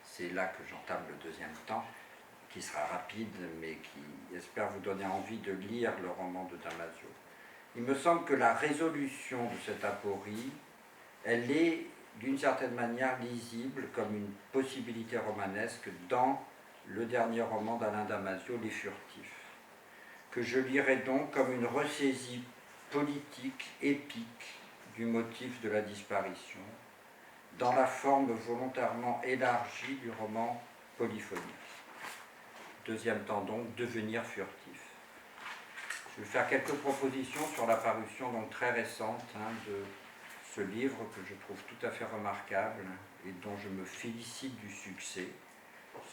c'est là que j'entame le deuxième temps, qui sera rapide, mais qui espère vous donner envie de lire le roman de Damasio. Il me semble que la résolution de cette aporie, elle est d'une certaine manière lisible comme une possibilité romanesque dans le dernier roman d'Alain Damasio, Les Furtifs, que je lirai donc comme une ressaisie politique, épique, du motif de la disparition, dans la forme volontairement élargie du roman polyphonique. Deuxième temps donc, Devenir furtif. Je vais faire quelques propositions sur la parution donc très récente hein, de ce livre que je trouve tout à fait remarquable et dont je me félicite du succès.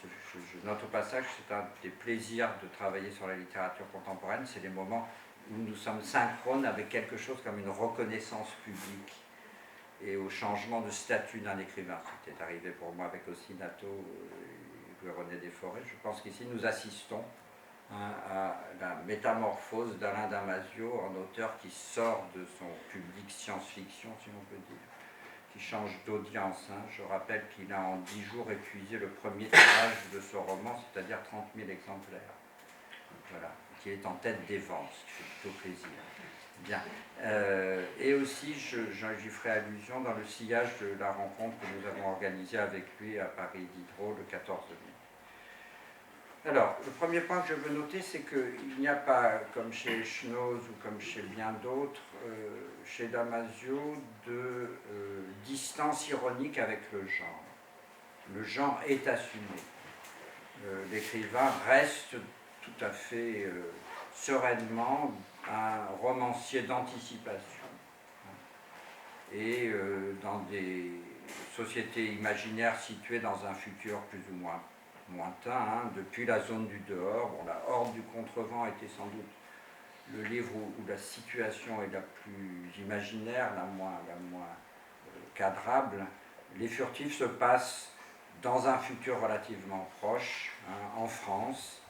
Je note au passage que c'est un des plaisirs de travailler sur la littérature contemporaine, c'est les moments où nous sommes synchrones avec quelque chose comme une reconnaissance publique et au changement de statut d'un écrivain. C'était arrivé pour moi avec aussi Nato et René Desforêts. Je pense qu'ici nous assistons hein, à la métamorphose d'Alain Damasio en auteur qui sort de son public science-fiction, si l'on peut dire, qui change d'audience. Hein. Je rappelle qu'il a en 10 jours épuisé le premier tirage de ce roman, c'est-à-dire 30 000 exemplaires. Voilà, qui est en tête des ventes, ce qui fait plutôt plaisir. Bien. Et aussi, j'y ferai allusion dans le sillage de la rencontre que nous avons organisée avec lui à Paris Diderot le 14 mai. Alors, le premier point que je veux noter, c'est qu'il n'y a pas, comme chez Schnoz ou comme chez bien d'autres, chez Damasio, de distance ironique avec le genre. Le genre est assumé. L'écrivain reste tout à fait sereinement un romancier d'anticipation. Et dans des sociétés imaginaires situées dans un futur plus ou moins lointain, depuis la zone du dehors, bon, la Horde du Contrevent était sans doute le livre où la situation est la plus imaginaire, la moins cadrable. Les Furtifs se passent dans un futur relativement proche, en France,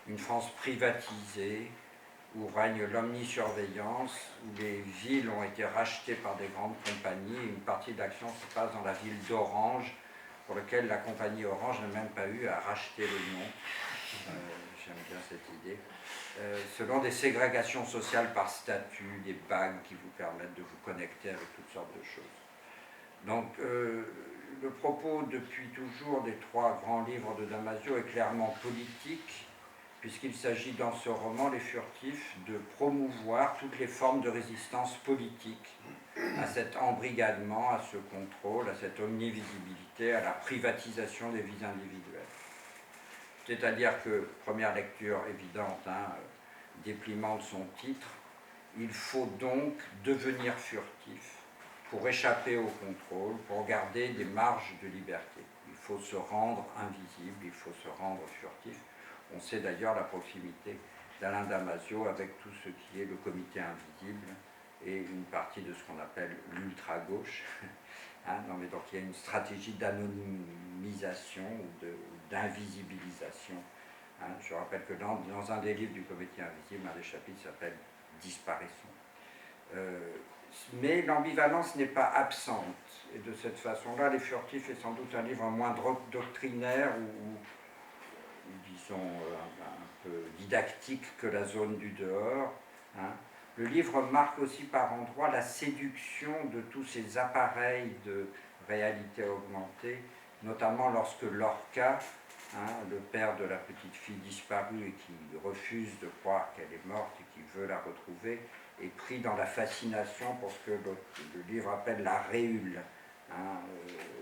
une France privatisée, où règne l'omnisurveillance, où les villes ont été rachetées par des grandes compagnies, et une partie de l'action se passe dans la ville d'Orange, pour laquelle la compagnie Orange n'a même pas eu à racheter le nom. J'aime bien cette idée. Selon des ségrégations sociales par statut, des bagues qui vous permettent de vous connecter avec toutes sortes de choses. Donc, le propos depuis toujours des trois grands livres de Damasio est clairement politique, puisqu'il s'agit dans ce roman, Les Furtifs, de promouvoir toutes les formes de résistance politique à cet embrigadement, à ce contrôle, à cette omnivisibilité, à la privatisation des vies individuelles. C'est-à-dire que, première lecture évidente, dépliement de son titre, il faut donc devenir furtif pour échapper au contrôle, pour garder des marges de liberté. Il faut se rendre invisible, il faut se rendre furtif. On sait d'ailleurs la proximité d'Alain Damasio avec tout ce qui est le comité invisible et une partie de ce qu'on appelle l'ultra-gauche. Non, mais donc il y a une stratégie d'anonymisation ou d'invisibilisation. Je rappelle que dans un des livres du comité invisible, un des chapitres s'appelle « Disparaissons ». Mais l'ambivalence n'est pas absente. Et de cette façon-là, Les Furtifs est sans doute un livre moins doctrinaire ou disons, un peu didactique que La zone du dehors. Le livre marque aussi par endroits la séduction de tous ces appareils de réalité augmentée, notamment lorsque Lorca, le père de la petite fille disparue et qui refuse de croire qu'elle est morte et qui veut la retrouver, est pris dans la fascination pour ce que le livre appelle la réule,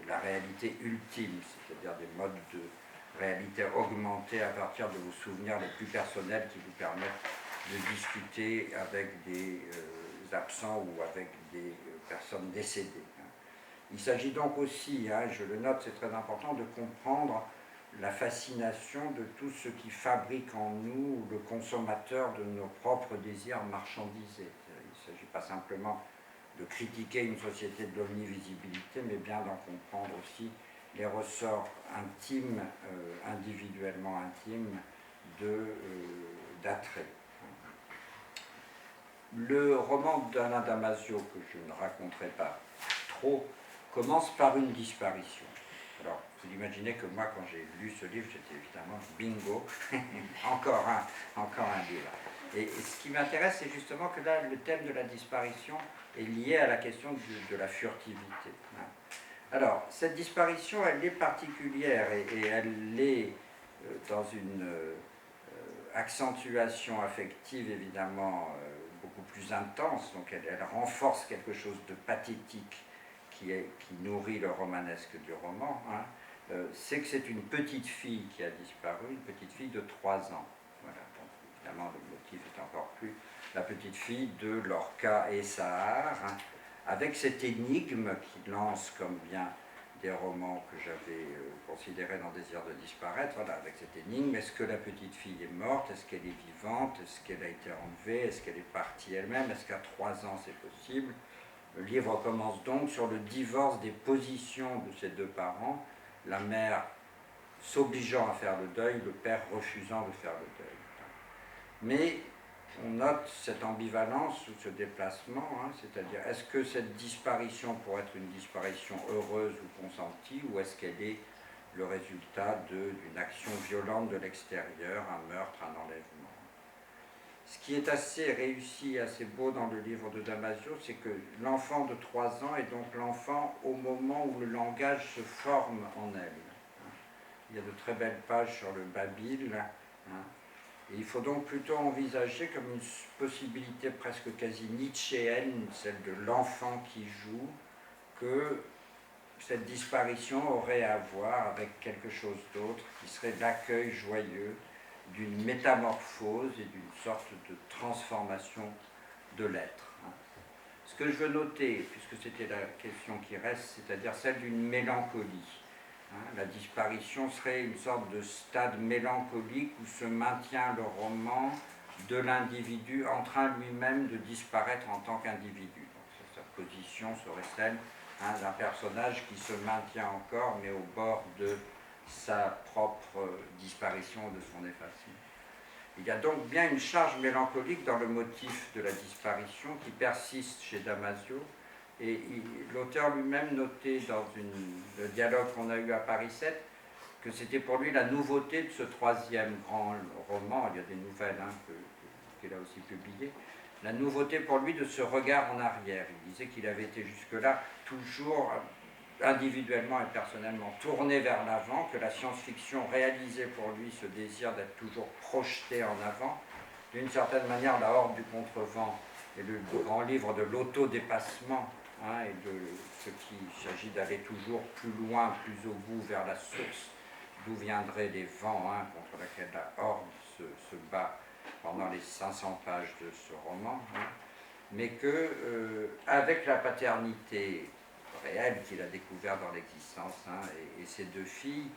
la réalité ultime, c'est-à-dire des modes de réalité augmentée à partir de vos souvenirs les plus personnels qui vous permettent de discuter avec des absents ou avec des personnes décédées. Il s'agit donc aussi, je le note, c'est très important, de comprendre la fascination de tout ce qui fabrique en nous le consommateur de nos propres désirs marchandisés. Il ne s'agit pas simplement de critiquer une société de l'omnivisibilité, mais bien d'en comprendre aussi les ressorts intimes, individuellement intimes, d'attrait. Le roman d'Alain Damasio, que je ne raconterai pas trop, commence par une disparition. Alors, vous imaginez que moi, quand j'ai lu ce livre, j'étais évidemment bingo, encore un livre. Et ce qui m'intéresse, c'est justement que là, le thème de la disparition est lié à la question de la furtivité. Alors, cette disparition, elle est particulière et elle est dans une accentuation affective, évidemment, beaucoup plus intense. Donc, elle renforce quelque chose de pathétique qui nourrit le romanesque du roman. C'est que c'est une petite fille qui a disparu, une petite fille de 3 ans. Voilà, donc évidemment, le motif est encore plus la petite fille de Lorca et Sahar, avec cette énigme qui lance, comme bien des romans que j'avais considérés dans Désir de disparaître, voilà, avec cette énigme, est-ce que la petite fille est morte, est-ce qu'elle est vivante, est-ce qu'elle a été enlevée, est-ce qu'elle est partie elle-même, est-ce qu'à 3 ans c'est possible? Le livre commence donc sur le divorce des positions de ces deux parents, la mère s'obligeant à faire le deuil, le père refusant de faire le deuil. Mais on note cette ambivalence ou ce déplacement, c'est-à-dire est-ce que cette disparition pourrait être une disparition heureuse ou consentie, ou est-ce qu'elle est le résultat d'une action violente de l'extérieur, un meurtre, un enlèvement? Ce qui est assez réussi, assez beau dans le livre de Damasio, c'est que l'enfant de 3 ans est donc l'enfant au moment où le langage se forme en elle. Il y a de très belles pages sur le babil. Et il faut donc plutôt envisager comme une possibilité presque quasi nietzschéenne, celle de l'enfant qui joue, que cette disparition aurait à voir avec quelque chose d'autre qui serait l'accueil joyeux d'une métamorphose et d'une sorte de transformation de l'être. Ce que je veux noter, puisque c'était la question qui reste, c'est-à-dire celle d'une mélancolie. La disparition serait une sorte de stade mélancolique où se maintient le roman de l'individu en train lui-même de disparaître en tant qu'individu. Sa position serait celle d'un personnage qui se maintient encore, mais au bord de sa propre disparition, de son effacement. Il y a donc bien une charge mélancolique dans le motif de la disparition qui persiste chez Damasio, et l'auteur lui-même notait dans le dialogue qu'on a eu à Paris 7 que c'était pour lui la nouveauté de ce 3e grand roman, il y a des nouvelles qu'il a aussi publiées, la nouveauté pour lui de ce regard en arrière. Il disait qu'il avait été jusque-là toujours individuellement et personnellement tourné vers l'avant, que la science-fiction réalisait pour lui ce désir d'être toujours projeté en avant. D'une certaine manière, La Horde du Contrevent est le grand livre de l'autodépassement, et de ce qu'il s'agit d'aller toujours plus loin, plus au bout, vers la source, d'où viendraient les vents contre lesquels la Horde se bat pendant les 500 pages de ce roman, mais que avec la paternité réelle qu'il a découvert dans l'existence et ses 2 filles,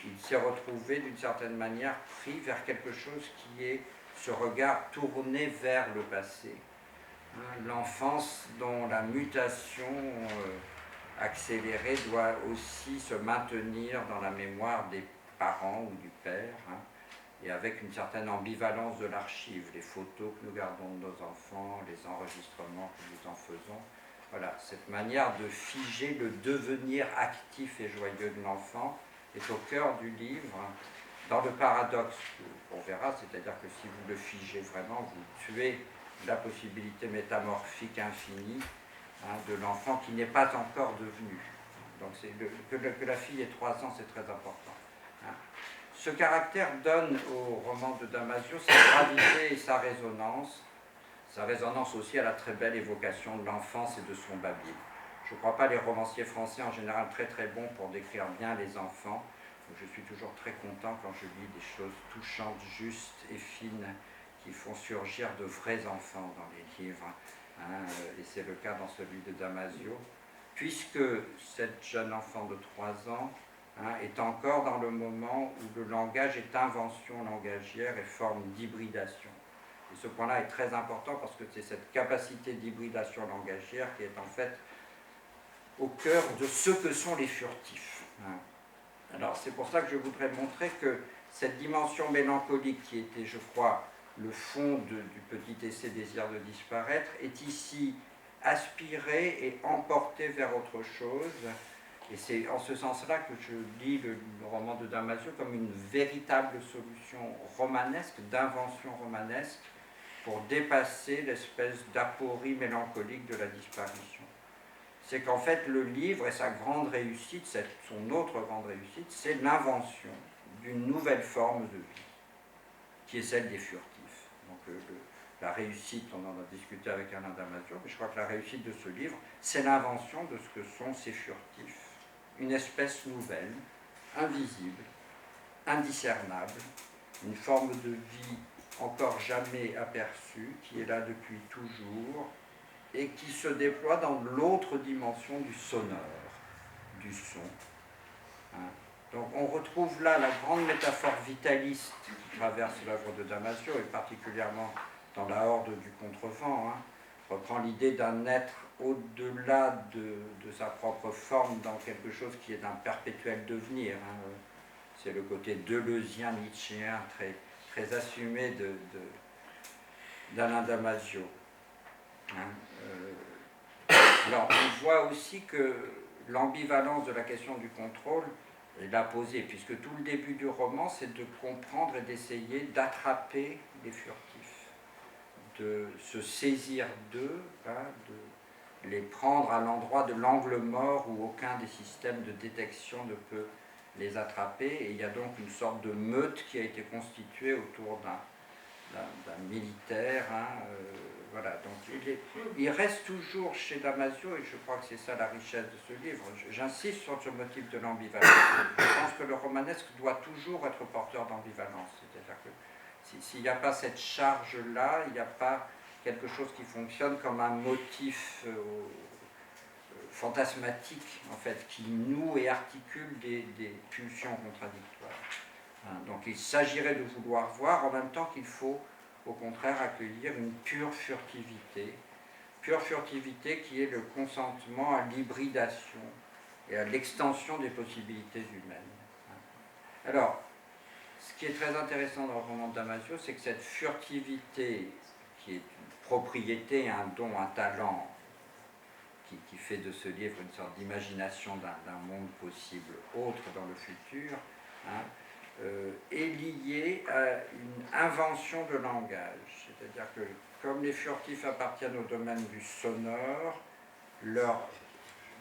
il s'est retrouvé d'une certaine manière pris vers quelque chose qui est ce regard tourné vers le passé. L'enfance dont la mutation accélérée doit aussi se maintenir dans la mémoire des parents ou du père, et avec une certaine ambivalence de l'archive, les photos que nous gardons de nos enfants, les enregistrements que nous en faisons. Voilà, cette manière de figer le devenir actif et joyeux de l'enfant est au cœur du livre, dans le paradoxe qu'on verra, c'est-à-dire que si vous le figez vraiment, vous tuez la possibilité métamorphique infinie de l'enfant qui n'est pas encore devenu. Donc que la fille ait 3 ans, c'est très important. Ce caractère donne au roman de Damasio sa gravité et sa résonance aussi à la très belle évocation de l'enfance et de son babil. Je ne crois pas les romanciers français en général très très bons pour décrire bien les enfants. Donc je suis toujours très content quand je lis des choses touchantes, justes et fines qui font surgir de vrais enfants dans les livres. Et c'est le cas dans celui de Damasio, puisque cette jeune enfant de 3 ans est encore dans le moment où le langage est invention langagière et forme d'hybridation. Et ce point-là est très important parce que c'est cette capacité d'hybridation langagière qui est en fait au cœur de ce que sont les furtifs. Alors c'est pour ça que je voudrais montrer que cette dimension mélancolique qui était, je crois, le fond du petit essai Désir de disparaître, est ici aspirée et emportée vers autre chose. Et c'est en ce sens-là que je lis le roman de Damasio comme une véritable solution romanesque, d'invention romanesque, pour dépasser l'espèce d'aporie mélancolique de la disparition. C'est qu'en fait, le livre et sa grande réussite, son autre grande réussite, c'est l'invention d'une nouvelle forme de vie, qui est celle des furtifs. Donc la réussite, on en a discuté avec Alain Damasio, mais je crois que la réussite de ce livre, c'est l'invention de ce que sont ces furtifs. Une espèce nouvelle, invisible, indiscernable, une forme de vie encore jamais aperçue, qui est là depuis toujours, et qui se déploie dans l'autre dimension du sonore, du son. Donc on retrouve là la grande métaphore vitaliste qui traverse l'œuvre de Damasio, et particulièrement dans La Horde du Contrevent, reprend l'idée d'un être au-delà de sa propre forme dans quelque chose qui est un perpétuel devenir. C'est le côté deleuzien, nietzschéen, très, très assumé d'Alain Damasio. Alors on voit aussi que l'ambivalence de la question du contrôle est là posée, puisque tout le début du roman, c'est de comprendre et d'essayer d'attraper les furtifs. de se saisir d'eux, de les prendre à l'endroit de l'angle mort où aucun des systèmes de détection ne peut les attraper. Et il y a donc une sorte de meute qui a été constituée autour d'un militaire. Voilà, donc il reste toujours chez Damasio, et je crois que c'est ça la richesse de ce livre, j'insiste sur ce motif de l'ambivalence. Je pense que le romanesque doit toujours être porteur d'ambivalence, c'est-à-dire que s'il n'y a pas cette charge-là, il n'y a pas quelque chose qui fonctionne comme un motif fantasmatique, en fait, qui noue et articule des pulsions contradictoires. Donc il s'agirait de vouloir voir, en même temps qu'il faut au contraire accueillir une pure furtivité qui est le consentement à l'hybridation et à l'extension des possibilités humaines. Alors, ce qui est très intéressant dans le roman de Damasio, c'est que cette furtivité, qui est une propriété, un don, un talent, qui fait de ce livre une sorte d'imagination d'un monde possible autre dans le futur, est liée à une invention de langage. C'est-à-dire que, comme les furtifs appartiennent au domaine du sonore, leur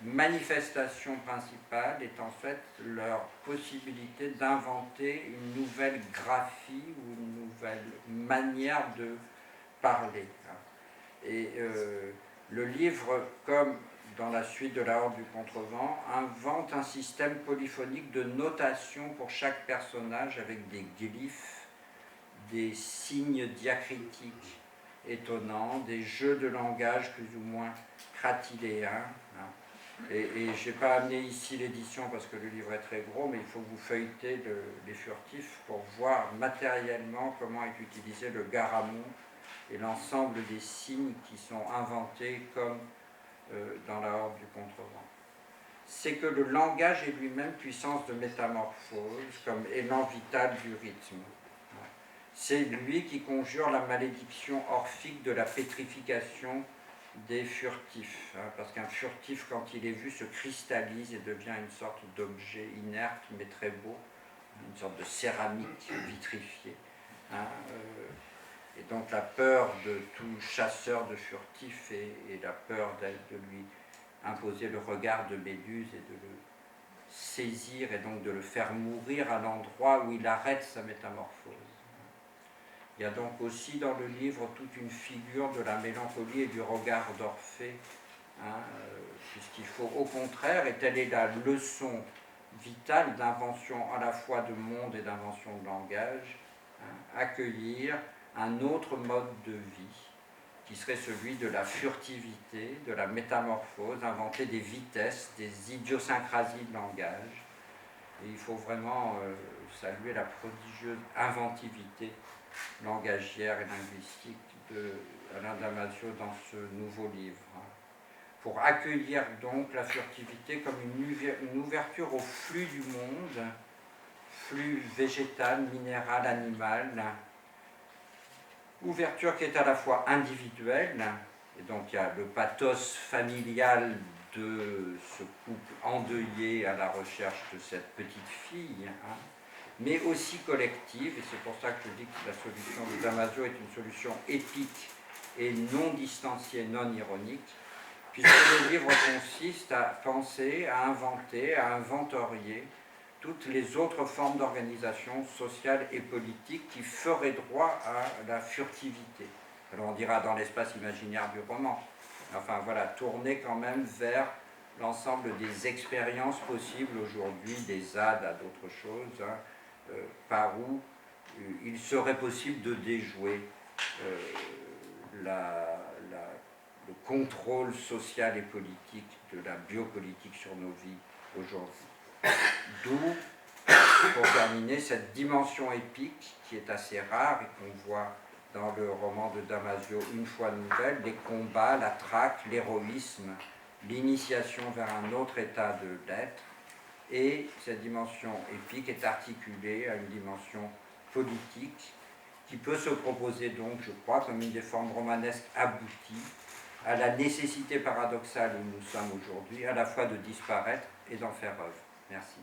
manifestation principale est en fait leur possibilité d'inventer une nouvelle graphie ou une nouvelle manière de parler. Et le livre, comme dans la suite de La Horde du Contrevent, invente un système polyphonique de notation pour chaque personnage avec des glyphes, des signes diacritiques étonnants, des jeux de langage plus ou moins cratiléens. Et je n'ai pas amené ici l'édition parce que le livre est très gros, mais il faut que vous feuilletez les furtifs pour voir matériellement comment est utilisé le garamond et l'ensemble des signes qui sont inventés comme dans La Horde du Contrevent. C'est que le langage est lui-même puissance de métamorphose, comme élan vital du rythme. C'est lui qui conjure la malédiction orphique de la pétrification des furtifs, parce qu'un furtif, quand il est vu, se cristallise et devient une sorte d'objet inerte mais très beau, une sorte de céramique vitrifiée. Et donc la peur de tout chasseur de furtifs est la peur de lui imposer le regard de Méduse et de le saisir et donc de le faire mourir à l'endroit où il arrête sa métamorphose. Il y a donc aussi dans le livre toute une figure de la mélancolie et du regard d'Orphée, puisqu'il faut au contraire, et telle est la leçon vitale d'invention à la fois de monde et d'invention de langage, accueillir un autre mode de vie, qui serait celui de la furtivité, de la métamorphose, inventer des vitesses, des idiosyncrasies de langage. Et il faut vraiment saluer la prodigieuse inventivité langagière et linguistique d'Alain Damasio dans ce nouveau livre. Pour accueillir donc la furtivité comme une ouverture au flux du monde, flux végétal, minéral, animal, ouverture qui est à la fois individuelle, et donc il y a le pathos familial de ce couple endeuillé à la recherche de cette petite fille, mais aussi collective, et c'est pour ça que je dis que la solution de Damasio est une solution épique et non distanciée, non ironique, puisque le livre consiste à penser, à inventer, à inventorier toutes les autres formes d'organisation sociale et politique qui feraient droit à la furtivité. Alors on dira dans l'espace imaginaire du roman. Enfin voilà, tourner quand même vers l'ensemble des expériences possibles aujourd'hui, des ZAD à d'autres choses, par où il serait possible de déjouer le contrôle social et politique de la biopolitique sur nos vies aujourd'hui. D'où, pour terminer, cette dimension épique qui est assez rare et qu'on voit dans le roman de Damasio Une fois nouvelle, les combats, la traque, l'héroïsme, l'initiation vers un autre état de l'être. Et cette dimension épique est articulée à une dimension politique qui peut se proposer donc, je crois, comme une des formes romanesques abouties à la nécessité paradoxale où nous sommes aujourd'hui, à la fois de disparaître et d'en faire œuvre. Merci.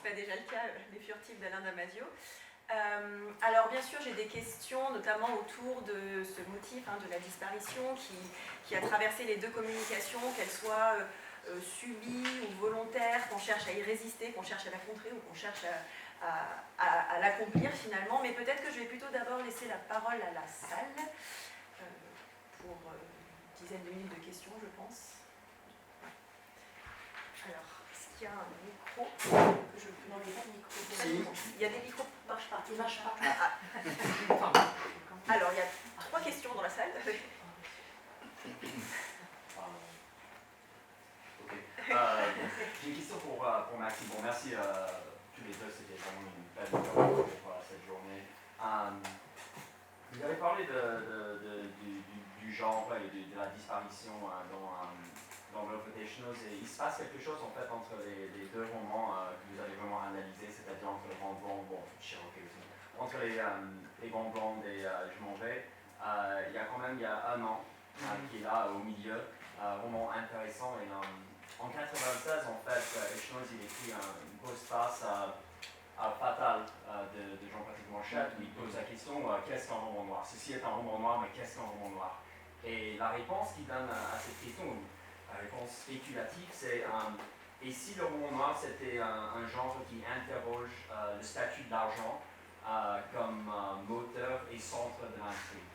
pas déjà le cas, Les Furtifs d'Alain Damasio. Alors bien sûr j'ai des questions notamment autour de ce motif de la disparition qui a traversé les deux communications, qu'elles soient subies ou volontaires, qu'on cherche à y résister, qu'on cherche à la contrer ou qu'on cherche à l'accomplir finalement. Mais peut-être que je vais plutôt d'abord laisser la parole à la salle pour une dizaine de minutes de questions je pense. Alors, est-ce qu'il y a un micro? Non, il n'y a pas de micro. Si. Il y a des micros qui ne marchent pas. Il marche pas. Alors, il y a 3 questions dans la salle. Ok. J'ai une question pour Maxime. Bon, merci tous les deux, c'était vraiment une belle journée pour cette journée. Vous avez parlé du genre et de la disparition dans l'œuvre d'Echenoz, et il se passe quelque chose en fait entre les deux romans que vous avez vraiment analysés, c'est-à-dire entre le Grand Blond, entre les Grands Blondes et Je m'en vais. Il y a un an qui est là au milieu, roman intéressant, et en 96 en fait, Echenoz il écrit une grosse passe fatale de Jean-Patrick Manchette où il pose la question qu'est-ce qu'un roman noir? Ceci est un roman noir, mais qu'est-ce qu'un roman noir? Et la réponse qu'il donne à cette question, la réponse spéculative, c'est et si le roman noir c'était un genre qui interroge le statut de l'argent comme moteur et centre de l'intrigue.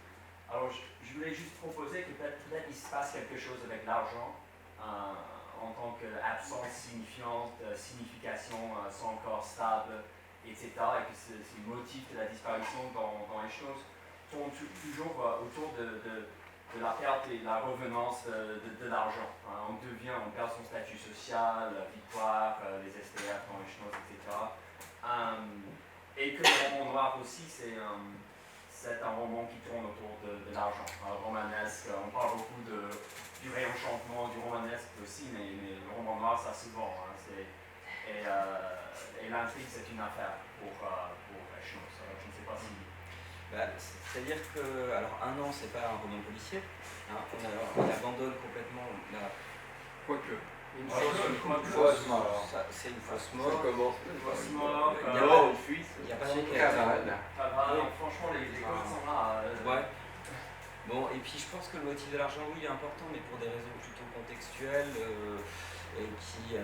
Alors je voulais juste proposer que peut-être il se passe quelque chose avec l'argent en tant qu'absence signifiante, signification sans corps stable, etc. Et que ce motif de la disparition dans Echenoz tourne toujours autour de la perte et de la revenance de l'argent. On perd son statut social, la victoire, les STF dans Echenoz, etc. Et que le roman noir aussi, c'est un roman qui tourne autour de l'argent, romanesque. On parle beaucoup du réenchantement, du romanesque aussi, mais le roman noir, ça souvent. Et l'intrigue, c'est une affaire pour Echenoz. Je ne sais pas si... C'est-à-dire que, alors un an, c'est pas un roman policier, on abandonne complètement la... Quoique. Une fausse mort. C'est une fausse mort. Ça commence. Une fausse mort. Il n'y a pas d'enquête. Franchement, les causes sont là. Ouais. Bon, et puis je pense que le motif de l'argent, oui, il est important, mais pour des raisons plutôt contextuelles. Et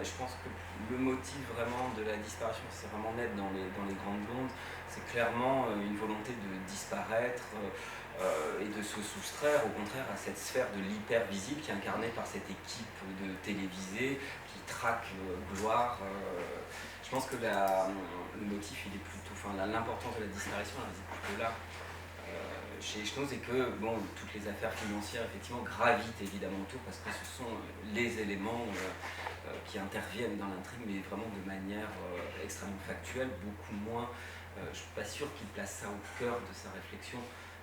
je pense que le motif vraiment de la disparition, c'est vraiment net dans les Grandes Blondes, c'est clairement une volonté de disparaître et de se soustraire au contraire à cette sphère de l'hyper-visible qui est incarnée par cette équipe de télévisés qui traque gloire. Je pense que le motif, il est plutôt, l'importance de la disparition, elle est plutôt là. Chez Echenoz, et que toutes les affaires financières effectivement gravitent évidemment autour parce que ce sont les éléments qui interviennent dans l'intrigue, mais vraiment de manière extrêmement factuelle, beaucoup moins. Je ne suis pas sûr qu'il place ça au cœur de sa réflexion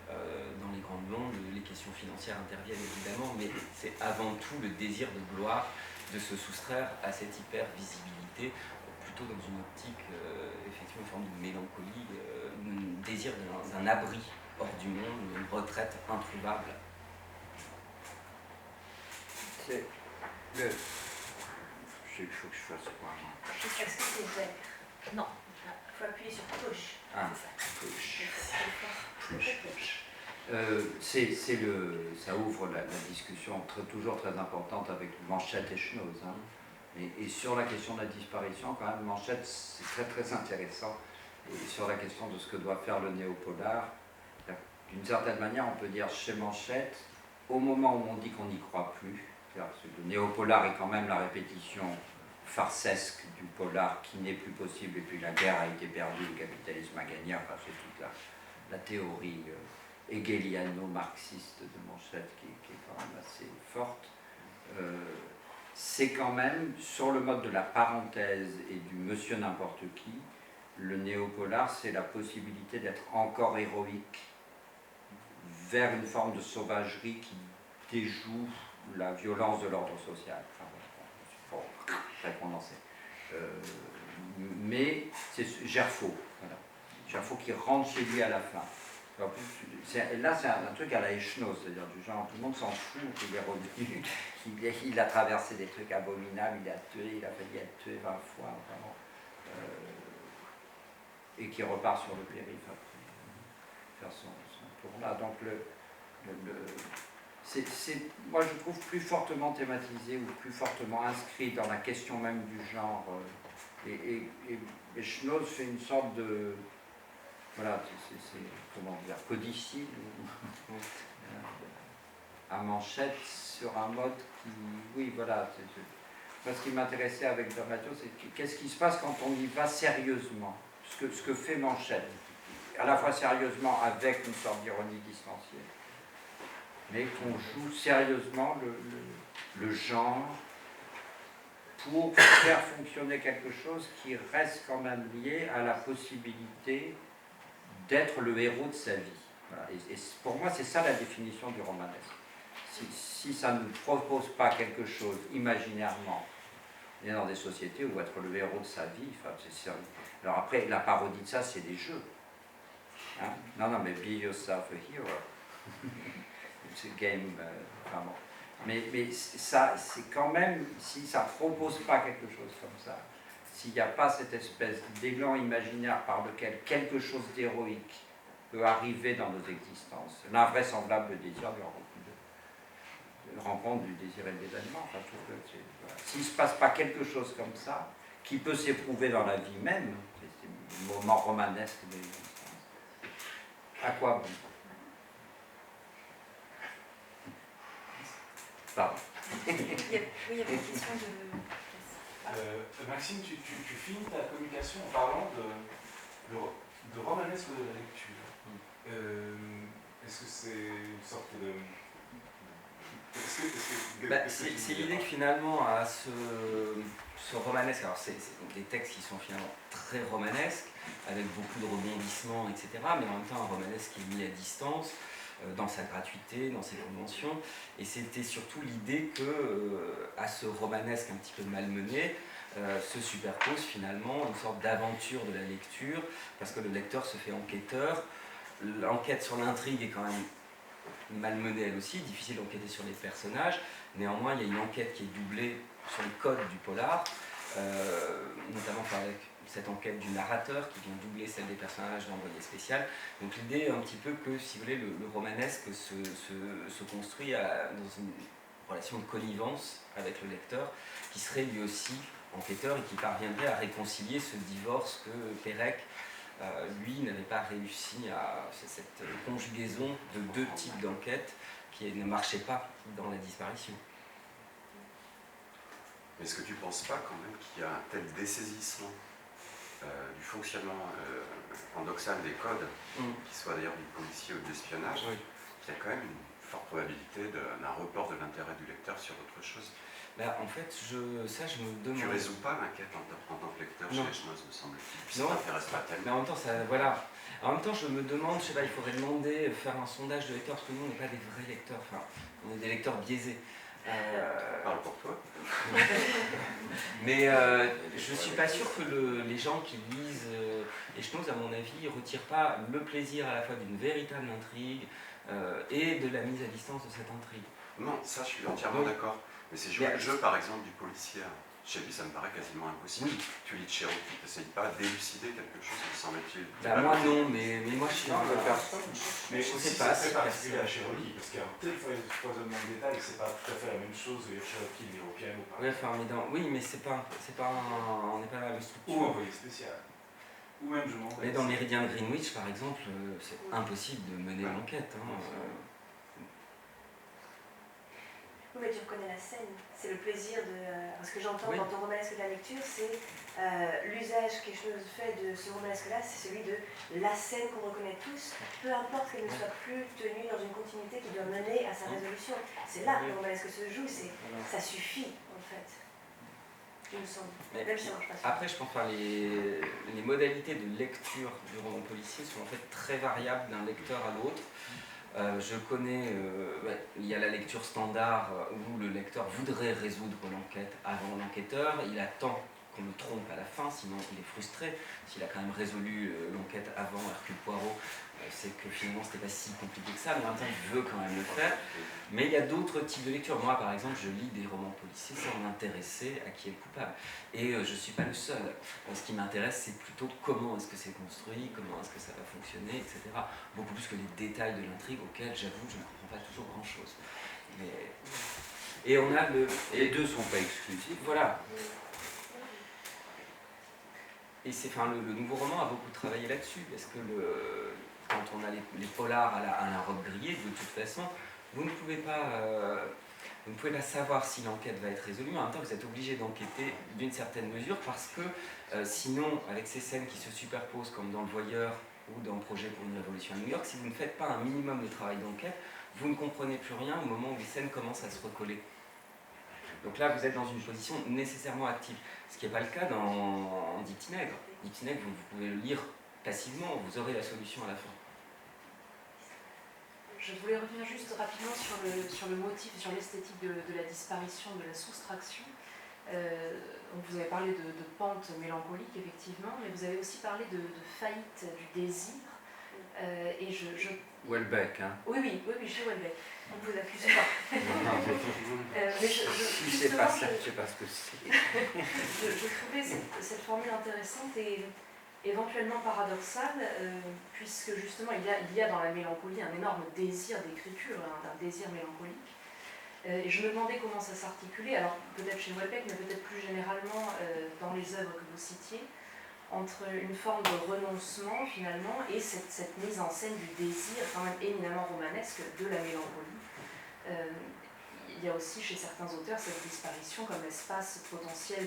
dans les Grandes Blondes. Les questions financières interviennent évidemment, mais c'est avant tout le désir de gloire, de se soustraire à cette hyper-visibilité, plutôt dans une optique, effectivement, une forme de mélancolie, un désir d'un abri hors du monde, une retraite introuvable. C'est le... Il faut que je fasse quoi? Est-ce que c'est vert? Non, il faut appuyer sur push. Ah, push. Ça ouvre la discussion toujours très importante avec Manchette et Echenoz. Et sur la question de la disparition, quand même, Manchette, c'est très très intéressant. Et sur la question de ce que doit faire le néopolar, d'une certaine manière, on peut dire chez Manchette, au moment où on dit qu'on n'y croit plus, le néopolar est quand même la répétition farcesque du polar qui n'est plus possible, et puis la guerre a été perdue, le capitalisme a gagné, c'est toute la théorie hegeliano-marxiste de Manchette qui est quand même assez forte. C'est quand même, sur le mode de la parenthèse et du monsieur n'importe qui, le néopolar, c'est la possibilité d'être encore héroïque vers une forme de sauvagerie qui déjoue la violence de l'ordre social. Bon, très condensé. Mais c'est Gerfaut, voilà. Gerfaut qui rentre chez lui à la fin. En plus, là, c'est un truc à la Echenoz, c'est-à-dire du genre, tout le monde s'en fout qu'il est revenu, qu'il a traversé des trucs abominables, il a failli être tué 20 fois, vraiment. et qui repart sur le périph' après, faire son tour là. Donc moi je trouve plus fortement thématisé ou plus fortement inscrit dans la question même du genre. Et Schnoz fait une sorte de. Voilà, c'est comment dire, codicile à manchette sur un mode qui. Oui, voilà. Moi, ce qui m'intéressait avec Domatio, c'est qu'est-ce qui se passe quand on y va sérieusement, ce que fait Manchette, à la fois sérieusement avec une sorte d'ironie distanciée, mais qu'on joue sérieusement le genre pour faire fonctionner quelque chose qui reste quand même lié à la possibilité d'être le héros de sa vie. Voilà. Et pour moi, c'est ça la définition du romanesque. Si ça ne propose pas quelque chose imaginairement, on est dans des sociétés où être le héros de sa vie, enfin, c'est sérieux. Alors après, la parodie de ça, c'est des jeux. Hein? Non, mais be yourself a hero. It's a game, vraiment. Mais ça, c'est quand même, si ça ne propose pas quelque chose comme ça, s'il n'y a pas cette espèce d'élan imaginaire par lequel quelque chose d'héroïque peut arriver dans nos existences, l'invraisemblable désir de rencontre du désir et de l'événement. Enfin, je trouve que voilà. S'il ne se passe pas quelque chose comme ça, qui peut s'éprouver dans la vie même, c'est le moment romanesque de l'existence, à quoi bon? Pardon. Oui, il y avait une question de... Maxime, tu finis ta communication en parlant de romanesque de la lecture. Est-ce que c'est une sorte de... C'est l'idée que finalement, à ce romanesque, alors c'est des textes qui sont finalement très romanesques, avec beaucoup de rebondissements, etc., mais en même temps un romanesque qui est mis à distance, dans sa gratuité, dans ses conventions, et c'était surtout l'idée que à ce romanesque un petit peu malmené se superpose finalement une sorte d'aventure de la lecture, parce que le lecteur se fait enquêteur, l'enquête sur l'intrigue est quand même malmenée elle aussi, difficile d'enquêter sur les personnages, néanmoins il y a une enquête qui est doublée sur les codes du polar, notamment avec cette enquête du narrateur qui vient doubler celle des personnages d'Envoyé spécial. Donc l'idée est un petit peu que, si vous voulez, le romanesque se construit dans une relation de connivence avec le lecteur, qui serait lui aussi enquêteur et qui parviendrait à réconcilier ce divorce que Pérec, lui, n'avait pas réussi à... cette conjugaison de deux types d'enquêtes qui ne marchaient pas dans la disparition. Est-ce que tu ne penses pas quand même qu'il y a un tel dessaisissement du fonctionnement endoxal des codes, qui soit d'ailleurs du policier ou de l'espionnage, qu'il y a quand même une forte probabilité d'un report de l'intérêt du lecteur sur autre chose? Ben, en fait, je me demande... Tu ne résous pas l'enquête en tant que lecteur chez Schnoz, me semble-t-il. Ça ne t'intéresse pas tellement. Mais en même temps, voilà. En même temps, je me demande, je sais pas, il faudrait demander, faire un sondage de lecteurs, parce que nous, on n'est pas des vrais lecteurs, enfin, on est des lecteurs biaisés. Parle pour toi. Mais je ne suis pas sûr que les gens qui lisent et Schnoz, à mon avis, ne retirent pas le plaisir à la fois d'une véritable intrigue et de la mise à distance de cette intrigue. Non, ça je suis entièrement d'accord. Mais c'est jouer le jeu par exemple du policier. Chez lui, ça me paraît quasiment impossible. Oui. Tu lis Cherokee, tu n'essayes pas d'élucider quelque chose, me semble-t-il. Moi non, mais moi je suis un peu personne. Mais je aussi, sais pas, c'est particulier à Cherokee, parce qu'il y a un tel foisonnement de détails, c'est pas tout à fait la même chose que Cherokee lire au piano. Oui, enfin, mais c'est pas on n'est pas dans la même structure. Ou Envoyé spécial. Ou même je m'en vais. Mais dans Méridien de Greenwich, par exemple, c'est impossible de mener l'enquête. Oui, mais tu reconnais la scène, c'est le plaisir de... ce que j'entends dans ton romanesque de la lecture, c'est l'usage que Schnoz fait de ce romanesque-là, c'est celui de la scène qu'on reconnaît tous, peu importe qu'elle ne soit plus tenue dans une continuité qui doit mener à sa résolution. C'est là que le romanesque se joue, ça suffit en fait, il me semble. Même si ça marche pas. Après, je pense que les modalités de lecture du roman policier sont en fait très variables d'un lecteur à l'autre. Je connais, il y a la lecture standard où le lecteur voudrait résoudre l'enquête avant l'enquêteur, il attend qu'on me trompe à la fin, sinon il est frustré. S'il a quand même résolu l'enquête avant Hercule Poirot, c'est que finalement c'était pas si compliqué que ça, mais en même temps il veut quand même le faire. Mais il y a d'autres types de lectures. Moi par exemple, je lis des romans policiers sans m'intéresser à qui est le coupable. Et je ne suis pas le seul. Ce qui m'intéresse, c'est plutôt comment est-ce que c'est construit, comment est-ce que ça va fonctionner, etc. Beaucoup plus que les détails de l'intrigue auxquels, j'avoue, je ne comprends pas toujours grand-chose. Mais... Et on a le... Les deux ne sont pas exclusifs. Voilà. Et c'est, enfin, le nouveau roman a beaucoup travaillé là-dessus, parce que quand on a les polars à la robe grillée, de toute façon, vous ne pouvez pas savoir si l'enquête va être résolue, mais en même temps vous êtes obligé d'enquêter d'une certaine mesure, parce que sinon, avec ces scènes qui se superposent, comme dans Le Voyeur ou dans Projet pour une révolution à New York, si vous ne faites pas un minimum de travail d'enquête, vous ne comprenez plus rien au moment où les scènes commencent à se recoller. Donc là, vous êtes dans une position nécessairement active. Ce qui n'est pas le cas dans Dix Petits Nègres. Dix Petits Nègres, vous pouvez le lire passivement, vous aurez la solution à la fin. Je voulais revenir juste rapidement sur le motif, sur l'esthétique de la disparition, de la soustraction. Donc vous avez parlé de pente mélancolique, effectivement, mais vous avez aussi parlé de faillite du désir. Et Houellebecq, hein. Oui, chez Houellebecq. On vous accuse pas. Mais Si c'est pas ça, je ne sais pas ce que c'est. je trouvais cette formule intéressante et éventuellement paradoxale, puisque justement il y a dans la mélancolie un énorme désir d'écriture, un désir mélancolique. Et je me demandais comment ça s'articulait, alors peut-être chez Houellebecq, mais peut-être plus généralement dans les œuvres que vous citiez, entre une forme de renoncement finalement et cette mise en scène du désir quand même éminemment romanesque de la mélancolie. Il y a aussi chez certains auteurs cette disparition comme espace potentiel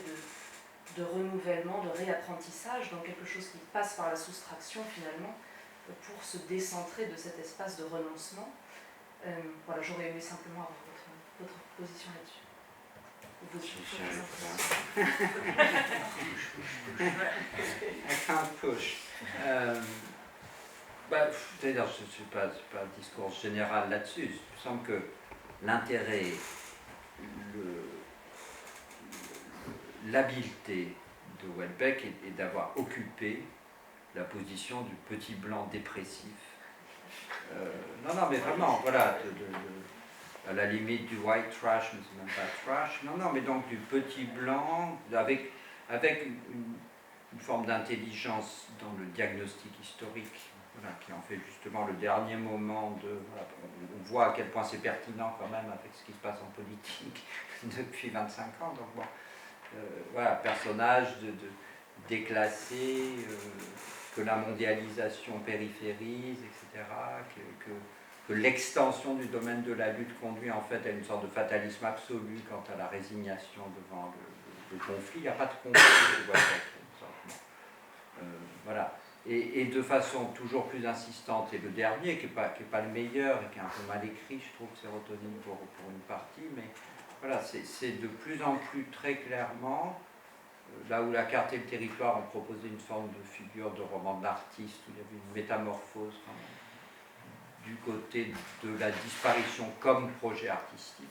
de renouvellement, de réapprentissage, donc quelque chose qui passe par la soustraction finalement pour se décentrer de cet espace de renoncement. Voilà, j'aurais aimé simplement avoir votre position là-dessus. Un push. C'est-à-dire, ce n'est pas un discours général là-dessus. Il me semble que l'intérêt, l'habileté de Houellebecq est d'avoir occupé la position du petit blanc dépressif. Non, mais vraiment, voilà, à la limite du white trash, mais c'est même pas trash. Non, mais donc du petit blanc, avec une forme d'intelligence dans le diagnostic historique, voilà, qui en fait justement le dernier moment de... Voilà, on voit à quel point c'est pertinent quand même avec ce qui se passe en politique depuis 25 ans. Donc bon, voilà, personnage déclassé, que la mondialisation périphérise, etc., que l'extension du domaine de la lutte conduit en fait à une sorte de fatalisme absolu quant à la résignation devant le conflit. Il n'y a pas de conflit, voilà. Et de façon toujours plus insistante, et le dernier, qui n'est pas le meilleur et qui est un peu mal écrit, je trouve, Sérotonine pour une partie, mais voilà, c'est de plus en plus très clairement, là où La Carte et le Territoire ont proposé une forme de figure de roman d'artiste, où il y avait une métamorphose quand même, du côté de la disparition comme projet artistique,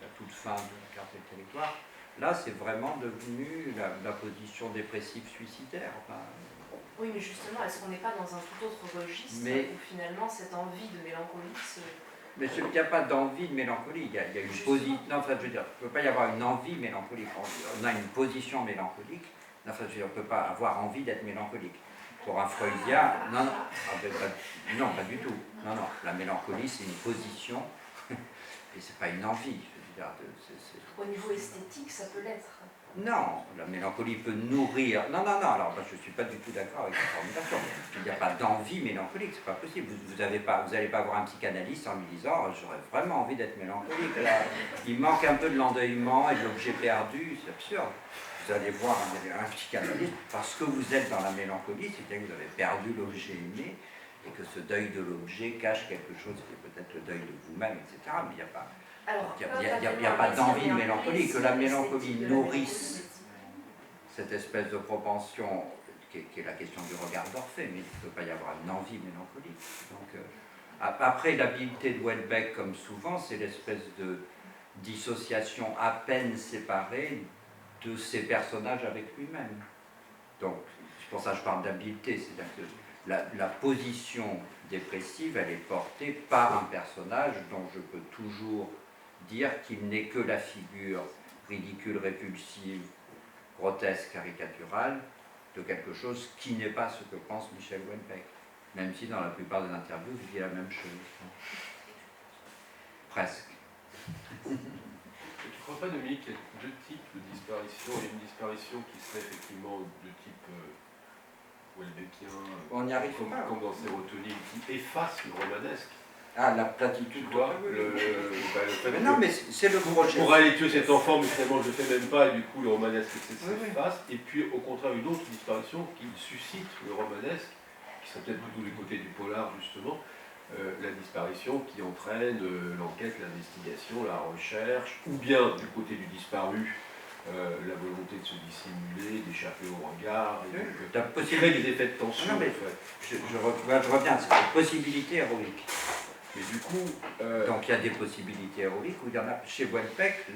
la toute fin de La Carte et le Territoire, là c'est vraiment devenu la position dépressive suicidaire. Enfin, oui, mais justement, est-ce qu'on n'est pas dans un tout autre registre où finalement cette envie de mélancolie se... Mais il n'y a pas d'envie de mélancolie, il y a une position... Non, enfin, je veux dire, il ne peut pas y avoir une envie mélancolique. On a une position mélancolique, enfin, je veux dire, on ne peut pas avoir envie d'être mélancolique. Pour un freudien, non, pas du tout. Non, la mélancolie, c'est une position, et c'est pas une envie. Je veux dire, Au niveau esthétique, ça peut l'être. Non, la mélancolie peut nourrir. Non, alors je ne suis pas du tout d'accord avec cette formulation. Il n'y a pas d'envie mélancolique, c'est pas possible. Vous n'allez pas voir un psychanalyste en lui disant j'aurais vraiment envie d'être mélancolique. Là, il manque un peu de l'endeuillement et de l'objet perdu, c'est absurde. Vous allez voir un psychanalyste parce que vous êtes dans la mélancolie, c'est-à-dire que vous avez perdu l'objet aimé et que ce deuil de l'objet cache quelque chose qui est peut-être le deuil de vous-même, etc. Mais il n'y a pas. Il n'y a pas d'envie mélancolique, que la mélancolie nourrisse cette espèce de propension qui est la question du regard d'Orphée, mais il ne peut pas y avoir une envie mélancolique. Donc, après, l'habileté de Houellebecq, comme souvent, c'est l'espèce de dissociation à peine séparée de ses personnages avec lui-même. Donc, c'est pour ça que je parle d'habileté, c'est-à-dire que la position dépressive, elle est portée par un personnage dont je peux toujours dire qu'il n'est que la figure ridicule, répulsive, grotesque, caricaturale de quelque chose qui n'est pas ce que pense Michel Houellebecq, même si dans la plupart des interviews, il dit la même chose. Presque. Tu ne crois pas, Dominique, qu'il y a deux types de disparition? Il y a une disparition qui serait effectivement de type Houellebecquien, On n'y arrive comme, pas. comme dans Sérotonine, qui efface le romanesque. Ah, la platitude. Tu vois, le fait Mais que- non, mais c'est le projet. pour aller tuer cet enfant, mais finalement je ne le fais même pas, et du coup le romanesque s'efface. Oui. Et puis au contraire, une autre disparition qui suscite le romanesque, qui serait peut-être plutôt du côté du polar justement, la disparition qui entraîne l'enquête, l'investigation, la recherche, ou bien du côté du disparu, la volonté de se dissimuler, d'échapper au regard, et donc créer des effets de tension. Non, mais en fait. je reviens, c'est une possibilité héroïque. Mais du coup, Donc il y a des possibilités héroïques où il y en a. Chez Houellebecq,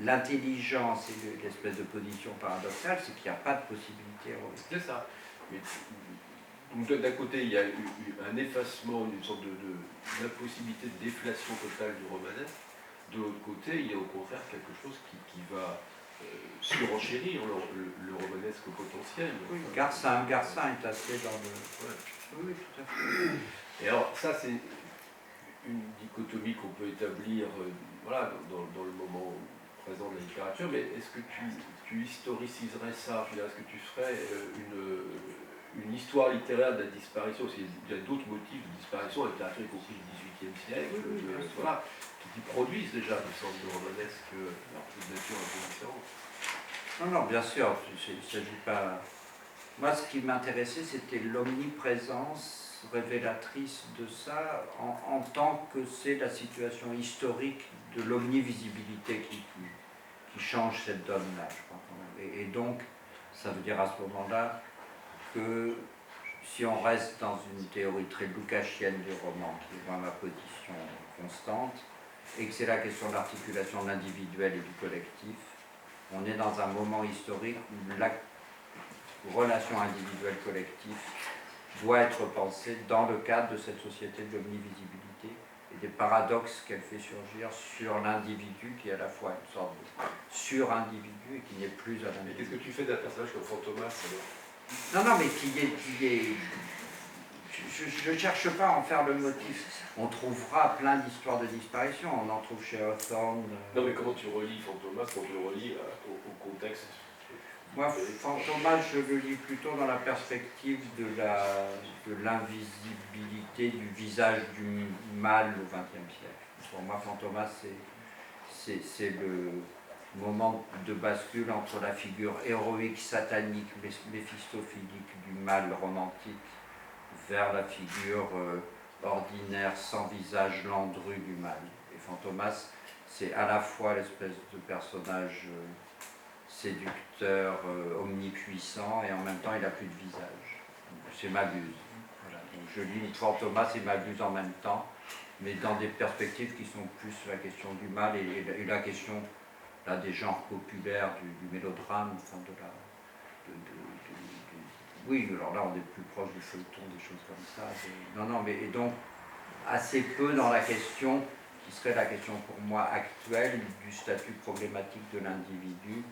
l'intelligence et l'espèce de position paradoxale, c'est qu'il n'y a pas de possibilité héroïque. c'est ça. Mais, donc d'un côté, il y a eu un effacement, une sorte d'impossibilité de déflation totale du romanesque. De l'autre côté, il y a au contraire quelque chose qui va surenchérir le romanesque potentiel. Oui, Garcin est assez dans le... Ouais. Oui, tout à fait. Et alors, ça, c'est une dichotomie qu'on peut établir voilà, dans le moment présent de la littérature, mais est-ce que tu historiciserais ça? Je veux dire, est-ce que tu ferais une histoire littéraire de la disparition? Parce qu'il y a d'autres motifs de disparition, la littérature y compris du XVIIIe siècle, voilà, qui produisent déjà des sortes de romanesques de nature un peu différente. Non, bien sûr, il ne s'agit pas... Moi, ce qui m'intéressait, c'était l'omniprésence révélatrice de ça, en tant que c'est la situation historique de l'omnivisibilité qui change cette donne-là, je crois. Et donc, ça veut dire à ce moment-là que si on reste dans une théorie très lukáchienne du roman, qui est vraiment ma position constante, et que c'est la question de l'articulation de l'individuel et du collectif, on est dans un moment historique où la relation individuelle-collective doit être pensée dans le cadre de cette société de l'omnivisibilité et des paradoxes qu'elle fait surgir sur l'individu qui est à la fois une sorte de sur-individu et qui n'est plus un Mais individu. qu'est-ce que tu fais d'un personnage comme Fantomas alors? Non, mais qui est... Je ne cherche pas à en faire le motif. On trouvera plein d'histoires de disparition. On en trouve chez Hawthorne. Non, mais comment tu relis Fantomas quand tu le relis au contexte? Moi, Fantomas, je le lis plutôt dans la perspective de l'invisibilité du visage du mal au XXe siècle. Pour moi, Fantomas, c'est le moment de bascule entre la figure héroïque, satanique, méphistophilique du mal romantique vers la figure ordinaire, sans visage, landru du mal. Et Fantomas, c'est à la fois l'espèce de personnage séducteur, omnipuissant, et en même temps il n'a plus de visage. C'est Mabuse. Voilà. Donc je lis Fantomas et Mabuse en même temps, mais dans des perspectives qui sont plus sur la question du mal et la question là, des genres populaires, du mélodrame, enfin, oui, alors là on est plus proche du feuilleton, des choses comme ça. Non, mais et donc assez peu dans la question qui serait la question pour moi actuelle du statut problématique de l'individu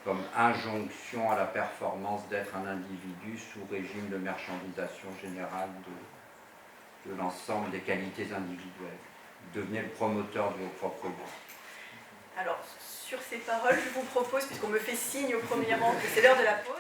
comme injonction à la performance d'être un individu sous régime de marchandisation générale de l'ensemble des qualités individuelles. Devenez le promoteur de vos propres goûts. Alors, sur ces paroles, je vous propose, puisqu'on me fait signe au premier rang que c'est l'heure de la pause,